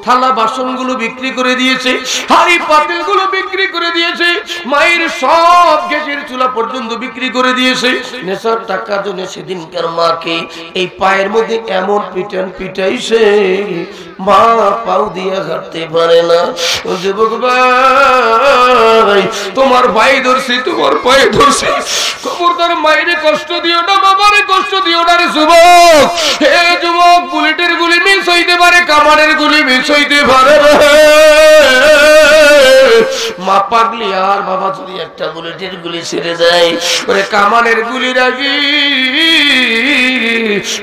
থালা বাসনগুলো বিক্রি করে দিয়েছে, হাড়ি পাতিলগুলো বিক্রি করে দিয়েছে, মায়ের সব গ্যাসের চুলা পর্যন্ত বিক্রি করে দিয়েছে। নেশার টাকার জন্য সেদিনকার মাকে এই পায়ের মধ্যে এমন পিটাইছে, মা পাও দিয়ে হাঁটতে পারে না। যুবক ভাই, তোমার ভাই ধরছি, তোমার পায়ে ধরছি, খবরদার মায়ের কষ্ট দিও না, বাবারে কষ্ট দিও না রে যুবক। হে যুবক, বুলেটের গুলি মিস হইতে পারে, কামানের গুলি মিস হইতে পারে, মা পাগলি আর বাবা যদি একটা বুলেটের গুলি ছেড়ে দেয়, ওরে কামানের গুলি রাগি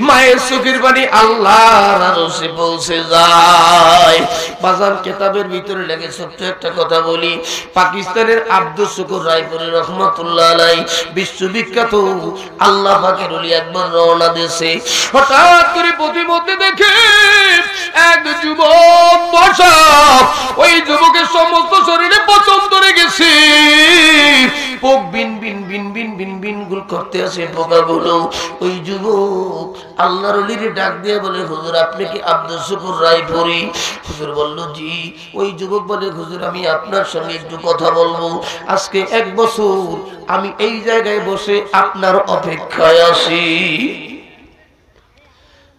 মায়ের চোখের পানি আল্লাহর আরশে পৌঁছে যায়। বাজার কেতাবের ভিতরে লেগে ছোট্ট একটা কথা বলি। পাকিস্তানের আব্দুল শুকুর রায়পুরি রহমাতুল্লাহ আলাইহি, বিশ্ববিখ্যাত আল্লাহ পাকের ওলি, একবার রওনা দিয়েছে। হঠাৎ করে প্রতিমধ্যে দেখে এক যুবক বসা, ওই যুবকের সমস্ত শরীরে পচন ধরে গেছে, পোক বিন বিন বিন বিন বিন বিন গুল করতে আছে পোকাগুলো। ওই যুবক আল্লাহর ওলিরে ডাক দিয়ে বলে, হুজুর আপনি কি আব্দুল শুকুর রায়পুরি? হুজুর বলল জি। ওই যুবক বলে, হুজুর আমি আপনার সঙ্গে একটু কথা বলবো। আজকে 1 বছর আমি এই জায়গায় বসে আপনার অপেক্ষায় আছি।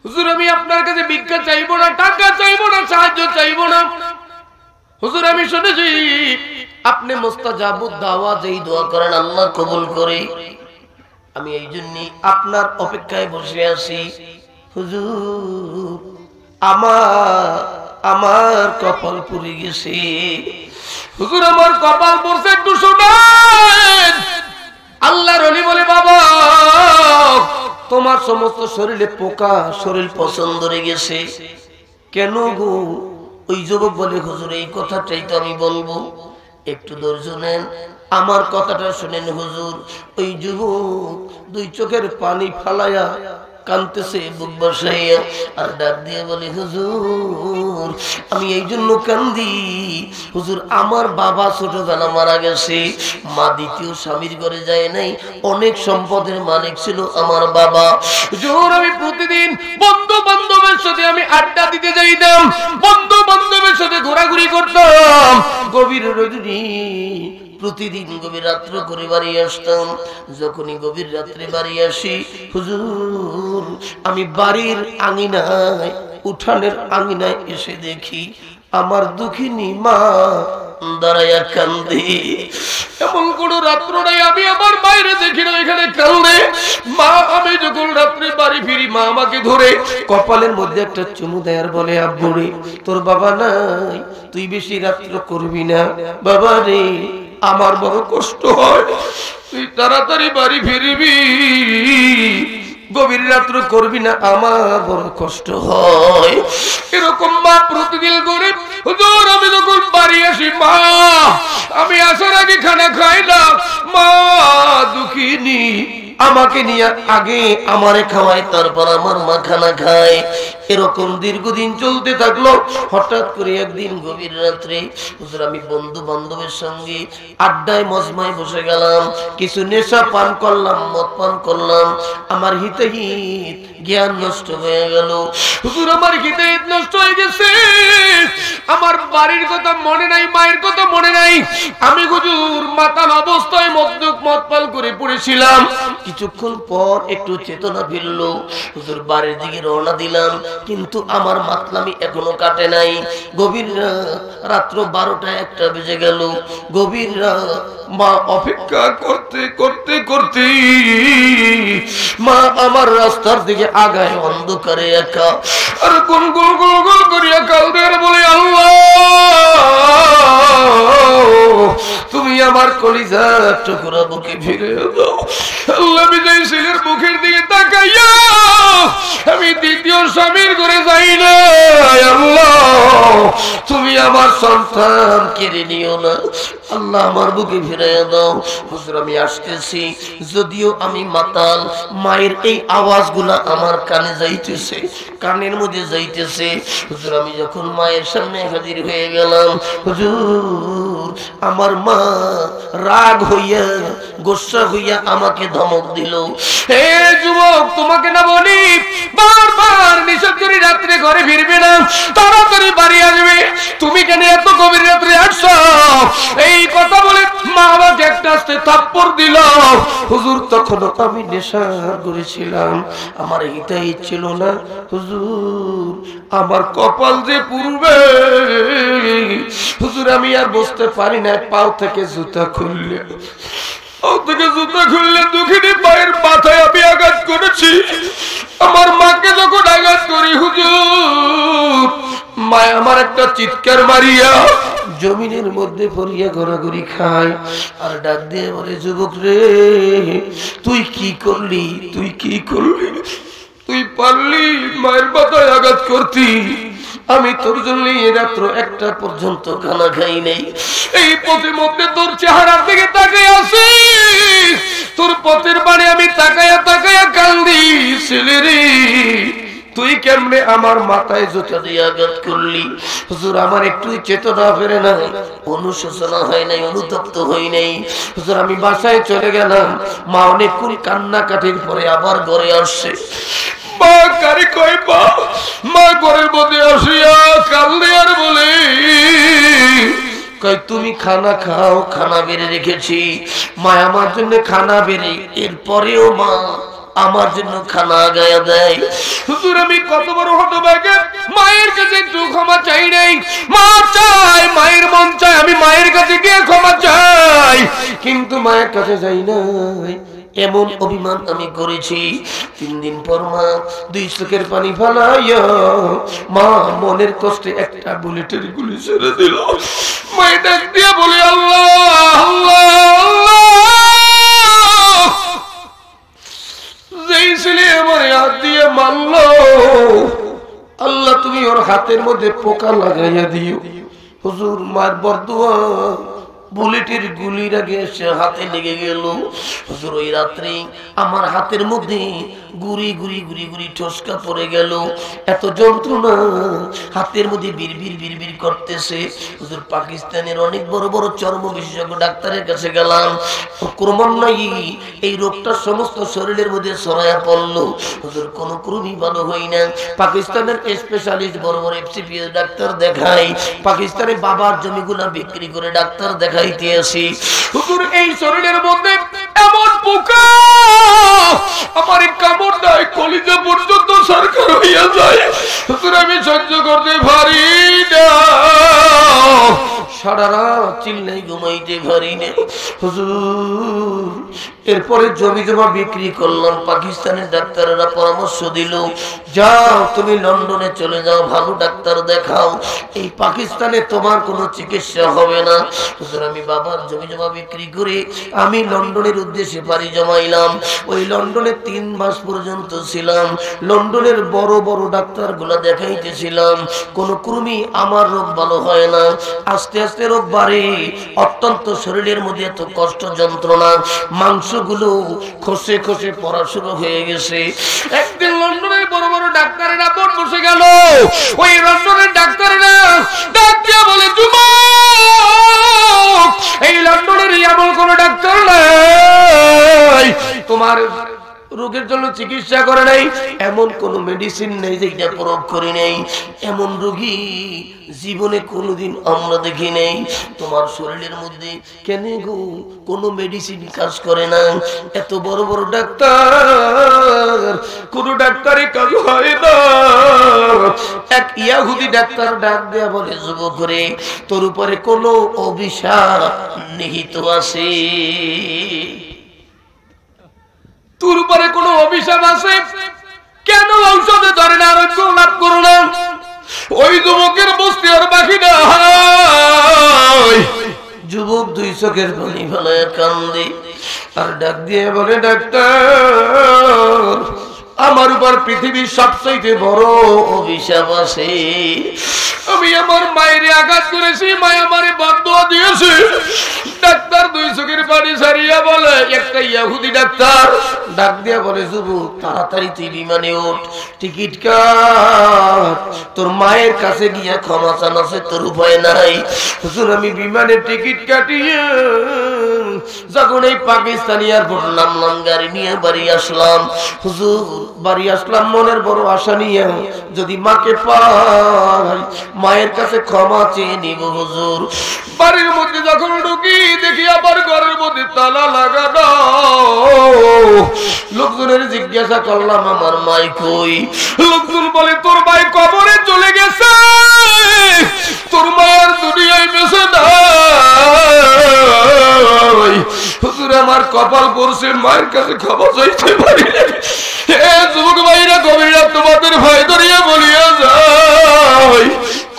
হুজুর আমি আপনার কাছে ভিক্ষা চাইবো না, টাকা চাইবো না, সাহায্য চাইবো না। হুজুর আমি শুনেছি আপনি মুস্তাজাবুদ দাওয়া, যেই দোয়া করেন আল্লাহ কবুল করে, আমি এই জন্যই আপনার অপেক্ষায় বসে আছি। হুজুর আমার কপাল পুড়ে গেছে। হুজুর আমার কপাল পড়ছে, একটু শোনেন। আল্লাহর ওলি বলে, বাবা তোমার সমস্ত শরীরে পোকা, শরীর পছন্দ ধরে গেছে। কেন গো? ওই যুবক বলে, হুজুর এই কথাটাই তো আমি বলবো, একটু ধৈর্য নেন, আমার কথাটা শুনেন হুজুর। ওই যুবক 2 চোখের পানি ফালায়া কাঁদতেছে, বুক বসাইয়া, আর ডাক দিয়ে বলে, হুজুর আমি এই জন্য কান্দি, হুজুর আমার বাবা ছোটবেলা মারা গেছে, মা দ্বিতীয় স্বামীর ঘরে যায় নাই, অনেক সম্পদের মালিক ছিল আমার বাবা। হুজুর আমি প্রতিদিন বন্ধু বান্ধবের সাথে আমি আড্ডা দিতে যাইতাম, বন্ধু বান্ধবের সাথে ঘোরাঘুরি করতাম, গভীর রজনী প্রতিদিন গভীর রাত্র করে বাড়ি আসতাম। যখনই গভীর রাত্রে বাড়ি আসি, হুজুর আমি বাড়ির আঙিনায়, উঠানের আঙিনায় এসে দেখি আমার দুঃখিনী মা দাঁড়াইয়া কান্দে। এমন কোন রাত্র নাই আমি আমার বাইরে দেখি না এখানে কান্দে মা। আমি যখন রাত্রে বাড়ি ফিরি, মা আমাকে ধরে কপালের মধ্যে একটা চুমু দেয় আর বলে, আব্বু রে তোর বাবা নাই, তুই বেশি রাত্র করবি না বাবা রে, আমার বড় কষ্ট হয়, তুই তাড়াতাড়ি বাড়ি ফিরবি, গভীর রাত্র করবি না, আমার বড় কষ্ট হয়। এরকম মা প্রতিদিন করে। হুজুর আমি যখন বাড়ি আসি, মা আমি আসার আগে খানা খাই না, মা দুঃখিনী আমাকে নিয়ে আগে আমারে খাওয়ায়, তারপর আমার মা খানা খায়। এরকম দীর্ঘদিন চলতে থাকলো। হঠাৎ করে একদিন গভীর রাত্রে হুজুর আমি বন্ধু বান্ধবের সঙ্গে আড্ডায় মজমায় বসে গেলাম, কিছু নেশা পান করলাম, মদ পান করলাম, আমার হিতাহিত জ্ঞান নষ্ট হয়ে গেল। হুজুর আমার হিতাহিত নষ্ট হয়ে গেছে, আমার বাড়ির কথা মনে নাই, মায়ের কথা মনে নাই। আমি হুজুর মাতাল অবস্থায় মদ পান করে পড়েছিলাম। কিছুক্ষণ পর একটু চেতনা ফিরলো, হুজুর বাড়ির দিকে রওনা দিলাম। কিন্তু আমার মাতলামি এখনো কাটে নাই। গভীর রাত্র 12টা 1টা বেজে গেল। গভীর মা অপেক্ষা করতে করতে করতে মা আমার রাস্তার দিকে আগায় অন্ধকারে একা, আর গুল গুল গুল গুল করিয়া কাউদের বলে, আল্লাহ তুমি আমার কলিজার টুকরা বুকে ফিরে দাও। আল্লাহ বিজয় ছেলের মুখের দিকে তাকাইয়া আমি দ্বিতীয় স্বামীর ঘরে যাই না। আল্লাহ তুমি আমার সন্তান কেড়ে নিও না, আল্লাহ আমার বুকে ফিরে দাও। হুজুর আমি আসতেছি, যদিও আমি মাতাল, মায়ের এই আওয়াজগুলা আমার কানে যাইতেছে, কানের মধ্যে যাইতেছে। হুজুর আমি যখন মায়ের সামনে হাজির হয়ে গেলাম, হুজুর আমার মা রাগ হইয়া গোসা হইয়া আমাকে ধমক দিল, হে যুবক তোমাকে না বলি বারবার নিষেধ করি রাত্রে ঘরে ফিরবে না, তাড়াতাড়ি বাড়ি আসবে, তুমি কেন এত গভীর রাত্রে আসছো? এই কথা বলে মা আমাকে একটা আস্তে থাপ্পড় দিল। হুজুর তখন আমি নেশা করেছিলাম, আমার এটাই ছিল না হুজুর, আমার কপাল যে পূর্বে। হুজুর আমি আর বসতে পারি না, পাও থেকে জুতা খুললে দুঃখিনী পায়ের মাথায় আমি আঘাত করেছি। আমার মাকে যখন আঘাত করি হুজুর, মা আমার একটা চিৎকার মারিয়া জমিনের মধ্যে পড়িয়া ঘোরাঘুরি খায়, আর ডাক দিয়ে বলে, যুবক রে তুই কি করলি, তুই কি করলি, তুই পারলি মায়ের মাথায় আঘাত করতি? আমি তোর জন্য রাত্র 1টা পর্যন্ত খানা খাই নাই। এই পথের মধ্যে তোর চেহারার দিকে তাকাই আছি, তোর পথের বাড়ি আমি তাকায়া তাকায়া কান্দি। ছেলেরে তুই কেমনে আমার মাথায় জুতা দিয়ে আঘাত করলি? হুজুর আমার একটু চেতনা ফেরে নাই, অনুশোচনা হয় নাই, অনুতপ্ত হই নাই। হুজুর আমি বাসায় চলে গেলাম, মা অনেকক্ষণ কান্নাকাটির পরে আবার ঘরে আসছে। মা কারি কয় পা, মা ঘরের মধ্যে আসিয়া কান্দে আর বলে, কয় তুমি খানা খাও, খানা বেড়ে রেখেছি। মা আমার জন্য খানা বেড়ে, এরপরেও মা আমার জন্য খানা গায়া দেয়। হুজুর আমি কত বড় হতভাগা, মায়ের কাছে একটু ক্ষমা চাই নাই। মা চাই, মায়ের মন চায় আমি মায়ের কাছে গিয়ে ক্ষমা চাই, কিন্তু মায়ের কাছে যাই নাই। এমন অভিমান আমি করেছি। 3 দিন পর মা 2 চোখের পানি ফেলাইয়া মা মনের কষ্টে একটা বুলেটের গুলি ছেড়ে দিল। মায়ের ডাক দিয়া বলে, আল্লাহ আল্লাহ, যেই ছেলে আমার হাত দিয়ে মারলো, আল্লাহ তুমি ওর হাতের মধ্যে পোকা লাগাইয়া দিও। হুজুর মার বরদুয়া বুলেটের গুলির আগে সে হাতে লেগে গেল। হুজুর ওই রাত্রে আমার হাতের মধ্যে গুড়ি গুড়ি গুড়ি গুড়ি ঠসকা পড়ে গেল, এত যন্ত্রণা, হাতের মধ্যে বিড়বিড় বিড়বিড় করতেছে। হুজুর পাকিস্তানের অনেক বড় বড় চর্ম বিশেষজ্ঞ ডাক্তারের কাছে গেলাম, ক্রমান্বয়ে এই রোগটা সমস্ত শরীরের মধ্যে ছড়ায়া পড়লো। হুজুর কোনো ক্রমই ভালো হয় না। পাকিস্তানের স্পেশালিস্ট বড় বড় FCPS ডাক্তার দেখাই, পাকিস্তানে বাবার জমিগুলা বিক্রি করে ডাক্তার দেখাইতে আসি। হুজুর এই শরীরের মধ্যে এমন পোকা আমার কামড় দেয়, কলিজা পর্যন্ত সরকার হইয়া যায়। হুজুর আমি সহ্য করতে পারি না, সারা রাত চিল্লাই ঘুমাইতে পারি না। হুজুর এরপরে জমি জমা বিক্রি করলাম। পাকিস্তানের ডাক্তাররা পরামর্শ দিল, যাও তুমি লন্ডনে চলে যাও, ভালো ডাক্তার দেখাও, এই পাকিস্তানে তোমার কোনো চিকিৎসা হবে না। হুজুর আমি বাবার জমি জমা বিক্রি করে আমি লন্ডনের উদ্দেশ্যে পাড়ি জমাইলাম। ওই লন্ডনে 3 মাস পর্যন্ত ছিলাম, লন্ডনের বড় বড় ডাক্তার গুলা দেখাইতেছিলাম, কোন ক্রমই আমার রোগ ভালো হয় না। আস্তে আস্তে রোগ বাড়ে, অত্যন্ত শরীরের মধ্যে এত কষ্ট যন্ত্রণা, মাংসগুলো খসে খসে পড়া শুরু হয়ে গেছে। একদিন লন্ডনের বড় বড় ডাক্তারেরা বোর্ড বসে গেল, ওই লন্ডনের ডাক্তারেরা ডাক দিয়া বলে, যুবক এই লন্ডনের এমন কোন ডাক্তার নাই, তোমার রোগের জন্য কোনো চিকিৎসা করে নাই, এমন কোনো মেডিসিন নেই যেটা প্রয়োগ করি নাই, এমন রোগী জীবনে কোনোদিন আমরা দেখি নাই। তোমার শরীরের মধ্যে কেন গো কোনো মেডিসিন কাজ করে না? এত বড় বড় ডাক্তার, কোনো ডাক্তারে কাজ হয় না। এক ইহুদি ডাক্তার ডাক দেয়া বলে, যুবক করে তোর উপরে কোনো অভিশাপ নিহিত আছে? তোর উপরে কোনো অভিশাপ আছে? কেন ঔষধে ধরে না আরোগ্য লাভ করো না? ওই যুবকের বস্তি আর বাকি না। যুবক দুই চোখের পানি ফেলায় কান্দে আর ডাক দিয়ে বলে, ডাক্তার আমার উপর পৃথিবীর সবচেয়ে বড় অভিশাপ আছে। আমি আমার মায়ের আঘাত করেছি, মায় আমারে বদদুয়া দিয়েছে। ডাক্তার দুই চোখের পানি ছাড়িয়া বলে, একটা ইহুদি ডাক্তার ডাক দিয়া বলে, যুবক তাড়াতাড়ি তুই বিমানে ওঠ, টিকিট কাট, তোর মায়ের কাছে গিয়া ক্ষমা চানাছে তোর উপায় নাই। হুজুর আমি বিমানের টিকিট কাটিয়ে যখন এই পাকিস্তানি এয়ারপোর্ট নামলাম, গাড়ি নিয়ে বাড়ি আসলাম। হুজুর বাড়ি আসলাম মনের বড় আশা নিয়ে, যদি মাকে পাই মায়ের কাছে ক্ষমা চেয়ে নিব। হুজুর বাড়ির মধ্যে যখন ঢুকি দেখি আবার ঘরের মধ্যে তালা লাগানো। লোকজনের জিজ্ঞাসা করলাম আমার মাই কই? লোকজন বলে তোর ভাই কবরে চলে গেছে, তোর মায়ের দুনিয়ায় বেঁচে নাই। হুজুর আমার কপাল পড়ছে, মায়ের কাছে ক্ষমা চাইতে পারি না। হে যুবক ভাইরা, গভীরা তোমাদের ভয় ধরিয়া বলিয়া যায়,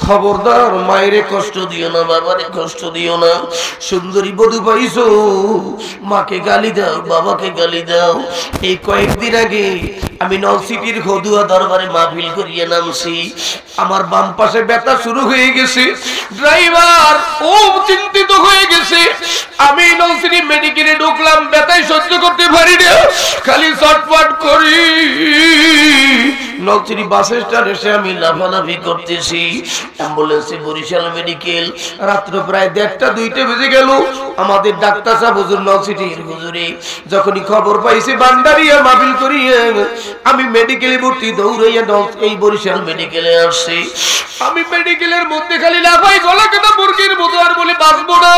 খবরদার মায়েরে কষ্ট দিও না, বাবারে কষ্ট দিও না। সুন্দরী বধূ পাইছো, মাকে গালি দাও, বাবাকে গালি দাও। এই কয়েকদিন আগে আমি নলসিটির খদুয়া দরবারে মাহফিল করিয়ে নামছি, আমার বাম পাশে ব্যথা শুরু হয়ে গেছে। ড্রাইভার ও চিন্তিত হয়ে গেছে। আমি নলসিটি মেডিকেলে ঢুকলাম, ব্যথায় সহ্য করতে পারি না, খালি চটপট করি। নলসিটি বাস স্ট্যান্ড এসে আমি লাফালাফি করতেছি। অ্যাম্বুলেন্সে বরিশাল মেডিকেল। রাত্র প্রায় 1টা-2টা বেজে গেল। আমাদের ডাক্তার সাহেব হুজুর নলসিটির হুজুরে যখনই খবর পাইছে বান্দারিয়া মাহফিল করিয়ে আমি মেডিকেলে ভর্তি, দৌড়াইয়া এই বরিশাল মেডিকেলে আসছি। আমি মেডিকেলের মধ্যে খালি লাফাই, গলা কেটে মুরগির মতো, আর বলি বাঁচবো না।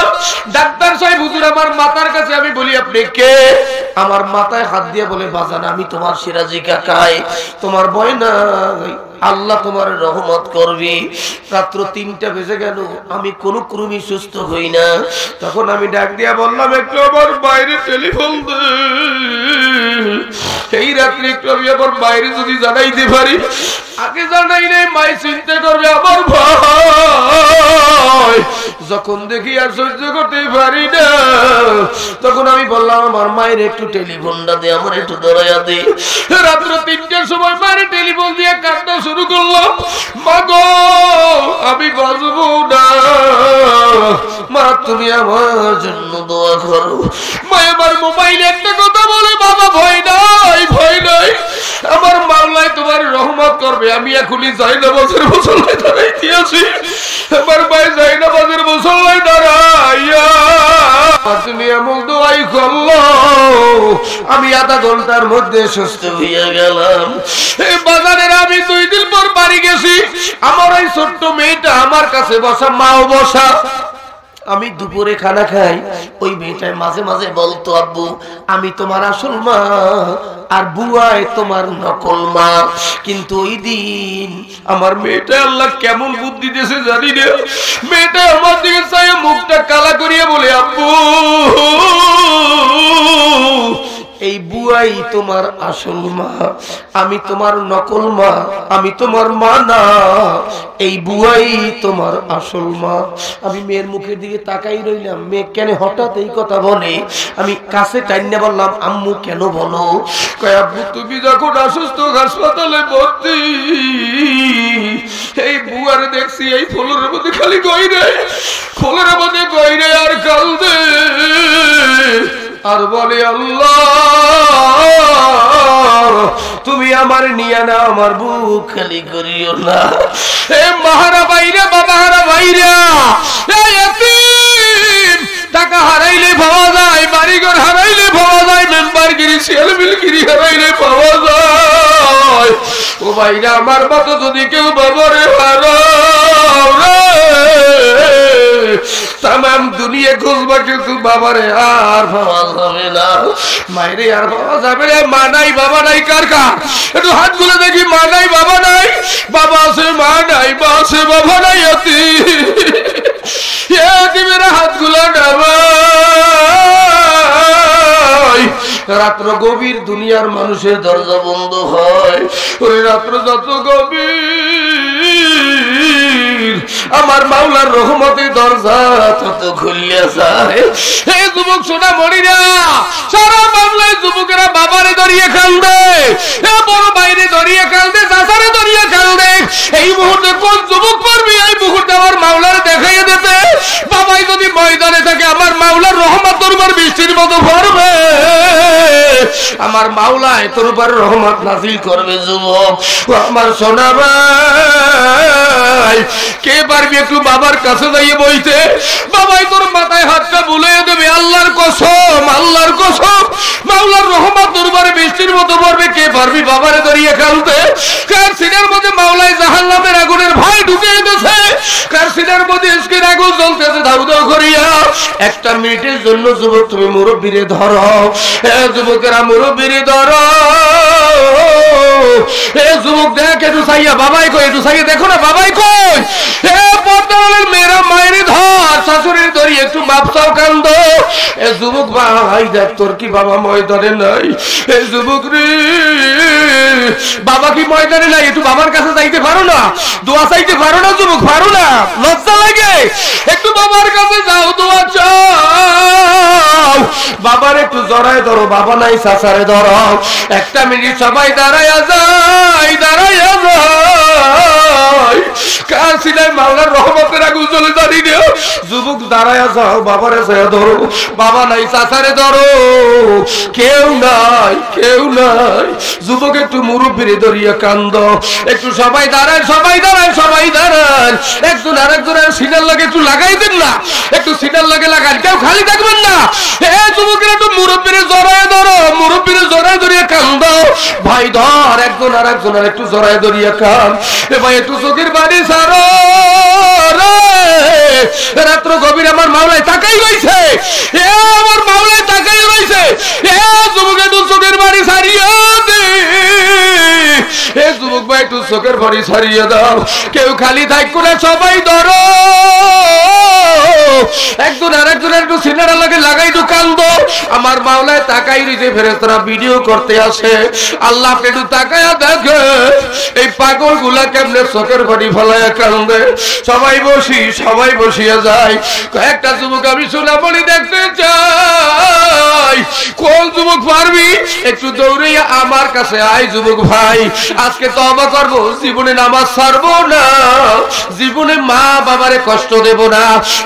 ডাক্তার সাহেব হুজুর আমার মাথার কাছে। আমি বলি আপনি কে? আমার মাথায় হাত দিয়ে বলে, বাজান আমি তোমার সিরাজি কাকাই, তোমার ভয় নাই, আল্লাহ তোমার রহমত করবি। রাত্র 3টা বেজে গেল, আমি কোন ক্রমে সুস্থ হই না। তখন আমি ডাক দিয়া বললাম, একটু আবার বাইরে টেলিফোন দে। এই রাত্রে একটু আমি আবার বাইরে যদি জানাইতে পারি। আগে জানাই নাই, মাই চিন্তা করবে আমার ভয়। যখন দেখি আর সহ্য করতে পারি না, তখন আমি বললাম আমার মায়ের একটু টেলিফোনটা দে, আমার একটু ধরাইয়া দে। রাত্র 3টার সময় মায়ের টেলিফোন দিয়ে কান্না শুরু করলাম, মা গো আমি বাঁচবো না, মা তুমি আমার জন্য দোয়া করো। মা আমার মোবাইলে একটা কথা বলে, বাবা ভয় নাই, ভয় নাই, আমার মাওলায় তোমার রহমত করবে। আমি এখনই জায়নামাজের মুসল্লায় দাঁড়াইতে আছি, আমার ভাই জায়নামাজের মুসল্লায় দাঁড়াইয়া তুমি এমন দোয়াই করলো, আমি আধা ঘন্টার মধ্যে সুস্থ হইয়া গেলাম। এই বাজারের আমি 2 দিন পর বাড়ি গেছি। আমার এই ছোট্ট মেয়েটা আমার কাছে বসা, মাও বসা। আমি দুপুরে খানা খাই, ওই মেয়েটাই মাঝে মাঝে বলতো, আব্বু আমি তোমার আসল মা আর বুয়ায় তোমার নকল মা। কিন্তু ওই দিন আমার মেয়েটা আল্লাহ কেমন বুদ্ধি দিয়েছে জানি না, মেয়েটা আমার দিকে চাই মুখটা কালা করিয়া বলে, আব্বু এই বুয়াই তোমার আসল মা, আমি তোমার নকল মা, আমি তোমার মা না, এই বুয়াই তোমার আসল মা। আমি মেয়ের মুখের দিকে তাকাই রইলাম, মেয়ে কেন হঠাৎ এই কথা বলে। আমি কাছে টাইনে বললাম, আম্মু কেন বলো? কয় আব্বু তুমি যখন অসুস্থ হাসপাতালে ভর্তি, এই বুয়ারে দেখছি এই ফুলের মধ্যে খালি গইরে, ফুলের মধ্যে গইরে আর কালদে আর বলে, আল্লাহ তুমি আমার নিয়ে না, আমার বুক খালি করিও না। এ মাহারা বাইরা, বাবাহারা বাইরা, টাকা হারাইলে পাওয়া যায়, বাড়িঘর হারাইলে পাওয়া যায়, মেম্বারগিরি ছেলেমিলগিরি হারাইলে পাওয়া যায়। ও ভাইরা আমার মতো যদি কেউ বাবারে হারাও রে তাম দুনিয়া খুঁজবা কিন্তু বাবারে আর পাওয়া যাবে না মায়েরে আর পাওয়া যাবে না মা নাই বাবা নাই কার কার একটু হাত গুলো দেখি মা নাই বাবা নাই বাবা আছে মা নাই মা আছে বাবা নাই এতিমেরা হাত গুলো নামাই রাত্র গভীর দুনিয়ার মানুষের দরজা বন্ধ হয় ওই রাত্র যত গভীর আমার মাওলার রহমতে দরজা তত খুলিয়া যায় এই যুবক সোনা মরিরা সারা বাংলায় যুবকেরা বাবারে দরিয়ে কান্দে বড় বাইরে দরিয়ে কান্দে চাচারে দরিয়ে কান্দে এই মুহূর্তে কোন যুবক পারবি এই মুহূর্তে আমার মাওলার দেখাইয়া দিতে বাবাই যদি ময়দানে থাকে আমার মাওলার রহমত তোর উপর বৃষ্টির মতো পড়বে আমার মাওলায় তোর উপর রহমত নাযিল করবে যুবক আমার সোনা ভাই কে পারবি একটু বাবার কাছে যাইয়ে বইতে বাবাই তোর মাথায় হাতটা বুলিয়ে দেবে আল্লাহর কসম মাওলার রহমত তোর উপর বৃষ্টির মতো পড়বে কে পারবি বাবারে ধরিয়ে কাঁদতে কার সিনার মধ্যে মাওলায় জাহান্নামের আগুনের ভয় ঢুকে গেছে কার সিনার মধ্যে ইশকের আগুন জ্বলতেছে দাউ দাউ করিয়া একটা মিনিটের জন্য যুবক তুমি মুরব্বিরে ধরো যুবকেরা মুরব্বিরে ধরো যুবক দেখ একটু চাইয়া বাবাই কই একটু চাইয়া দেখো না বাবাই কই পদ্মালের মেয়েরা মায়ের ধর শাশুড়ির ধরি একটু মাপ চাও কান্দ যুবক ভাই দেখ তোর কি বাবা ময়দানে নাই যুবক রে বাবা কি ময়দানে নাই একটু বাবার কাছে যাইতে পারো না দোয়া চাইতে পারো না যুবক পারো না লজ্জা লাগে একটু বাবার কাছে যাও দোয়া চাও বাবার একটু জড়ায় ধরো বাবা নাই চাচারে ধরো একটা মিনিট সবাই দাঁড়াইয়া যায় কার সিনায় মাওলার রহমতের আগুন জ্বলে দাঁড়িয়ে দিও যুবক দাঁড়াইয়া যাও বাবারে যায় ধরো বাবা নাই চাচারে ধরো কেউ নাই যুবক একটু মুরব্বিরে ধরিয়া কান্দ একটু সবাই দাঁড়ান একজন আর একজনের সিনার লাগে একটু লাগাই দেন না একটু সিনার লাগে লাগান কেউ খালি থাকবেন না যুবকের একটু মুরব্বিরে জড়ায় ধরো মুরব্বিরে জড়ায় ধরিয়া কান্দ ভাই ধর একজন আর একজনের একটু জড়ায় ধরিয়া কান ভাই একটু চোখের বাড়ি সারো রাত্র গভীর আমার মাওলায় তাকাই রয়েছে আমার মাওলায় তাকাই রয়েছে যুবক একটু চোখের বাড়ি সারিয়া দে যুবক ভাই একটু চোখের বাড়ি সারিয়ে দাও কেউ খালি থাকো না সবাই ধরো একজন আর একজনের একটু সিনারা লাগে লাগাই তো কান্দ আমার মাওলায় তাকাই রয়েছে ফেরেশতারা ভিডিও করতে আসে আল্লাহ একটু তাকায়া দেখে এই পাগল গুলা কেমনে চোখের বাড়ি ফলাইয়া কান্দে সবাই বসিয়া যায় কয়েকটা যুবক আমি সোনামণি দেখতে চাই কোন যুবক পারবি একটু দৌড়িয়া আমার কাছে আয় যুবক ভাই আজকে তওবা করব জীবনে নামাজ ছাড়বো না জীবনে মা বাবারে কষ্ট দেব না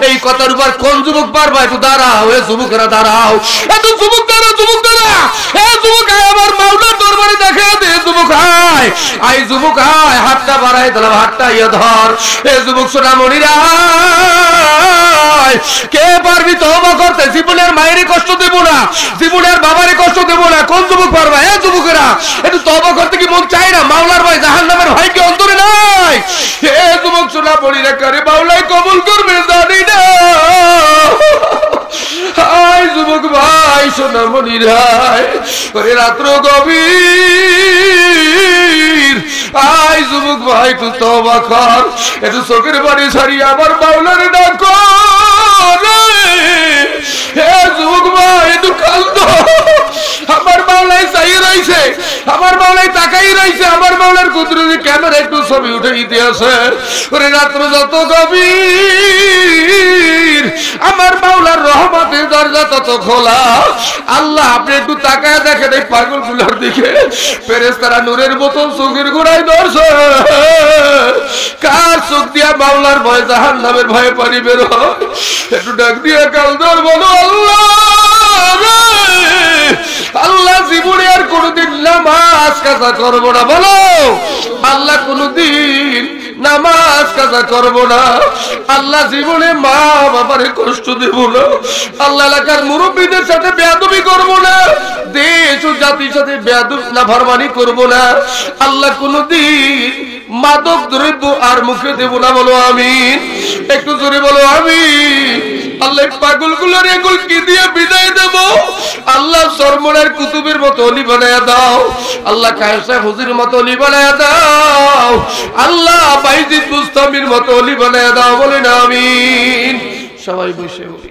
এই কথার উপর কোন যুবক পারবা একটু দাঁড়াও যুবকেরা দাঁড়াও এত যুবক দাঁড়া যুবক আমার মাওলার দরবারে দেখা দে যুবক আয় যুবক হাতটা বাড়াই দিলাম হাতটা ইয়ে ধর যুবক সোনামণিরা কে পারবি তওবা করতে জীবনের মায়ের কষ্ট দেব না জীবনের বাবারে কষ্ট দেব না কোন যুবক পারবা যুবকেরা একটু তওবা করতে কি মন চায় না মাওলার ভয় জাহান্নামের ভয় কি অন্তরে নাই যুবক সোনামণিরা করে মাওলাই কবুল করবে জানি না হায় যুবক ভাই সোনামণি রায় করে রাত্র গভীর আয় যুবক ভাই একটু তওবা কর একটু চোখের বাড়ি ছাড়িয়ে আমার মাওলারে ডাকো যুবক ভাই একটু কান্দো আমার মাওলায় চাইয়ে রয়েছে আমার মাওলায় তাকাই রয়েছে আমার মাওলার কুদরতি ক্যামেরা একটু ছবি উঠে ইতিহাসে করে রাত্র যত গভীর আমার মাওলার রহমতের দরজা তত খোলা আল্লাহ আপনি একটু তাকায় দেখেন এই পাগল গুলার দিকে ফেরেশতারা নূরের বোতল চোখের গোড়ায় ধরছে কার চোখ দিয়া মাওলার ভয় জাহান্নামের ভয়ে পানি বের হয় একটু ডাক দিয়ে কাল ধর বলো আল্লাহ জীবনে আর কোনদিন নামাজ কাজা করবো না বলো আল্লাহ কোনদিন নামাজ কাজা করব না, আল্লাহ জীবনে মা বাবারে কষ্ট দেব না, আল্লাহ এলাকার মুরব্বীদের সাথে বেয়াদবি করব না, দেশ ও জাতির সাথে বেয়াদব নাফরমানি করব না, আল্লাহ কোনদিন মাদক দ্রব্য আর মুখে দেব না। বলো আমিন, একটু জোরে বলো আমিন। আল্লাহ পাগলগুলোর এগুল কি দিয়ে বিদায় দেব? আল্লাহ সরমনের কুতুবের মতো অলি বানায়া দাও, আল্লাহ কায়সা হুজুর মতো অলি বানায়া দাও, আল্লাহ বাইজিদ মুস্তামির মতো অলি বানায়া দাও। বলেন আমিন। সবাই বসে বলি।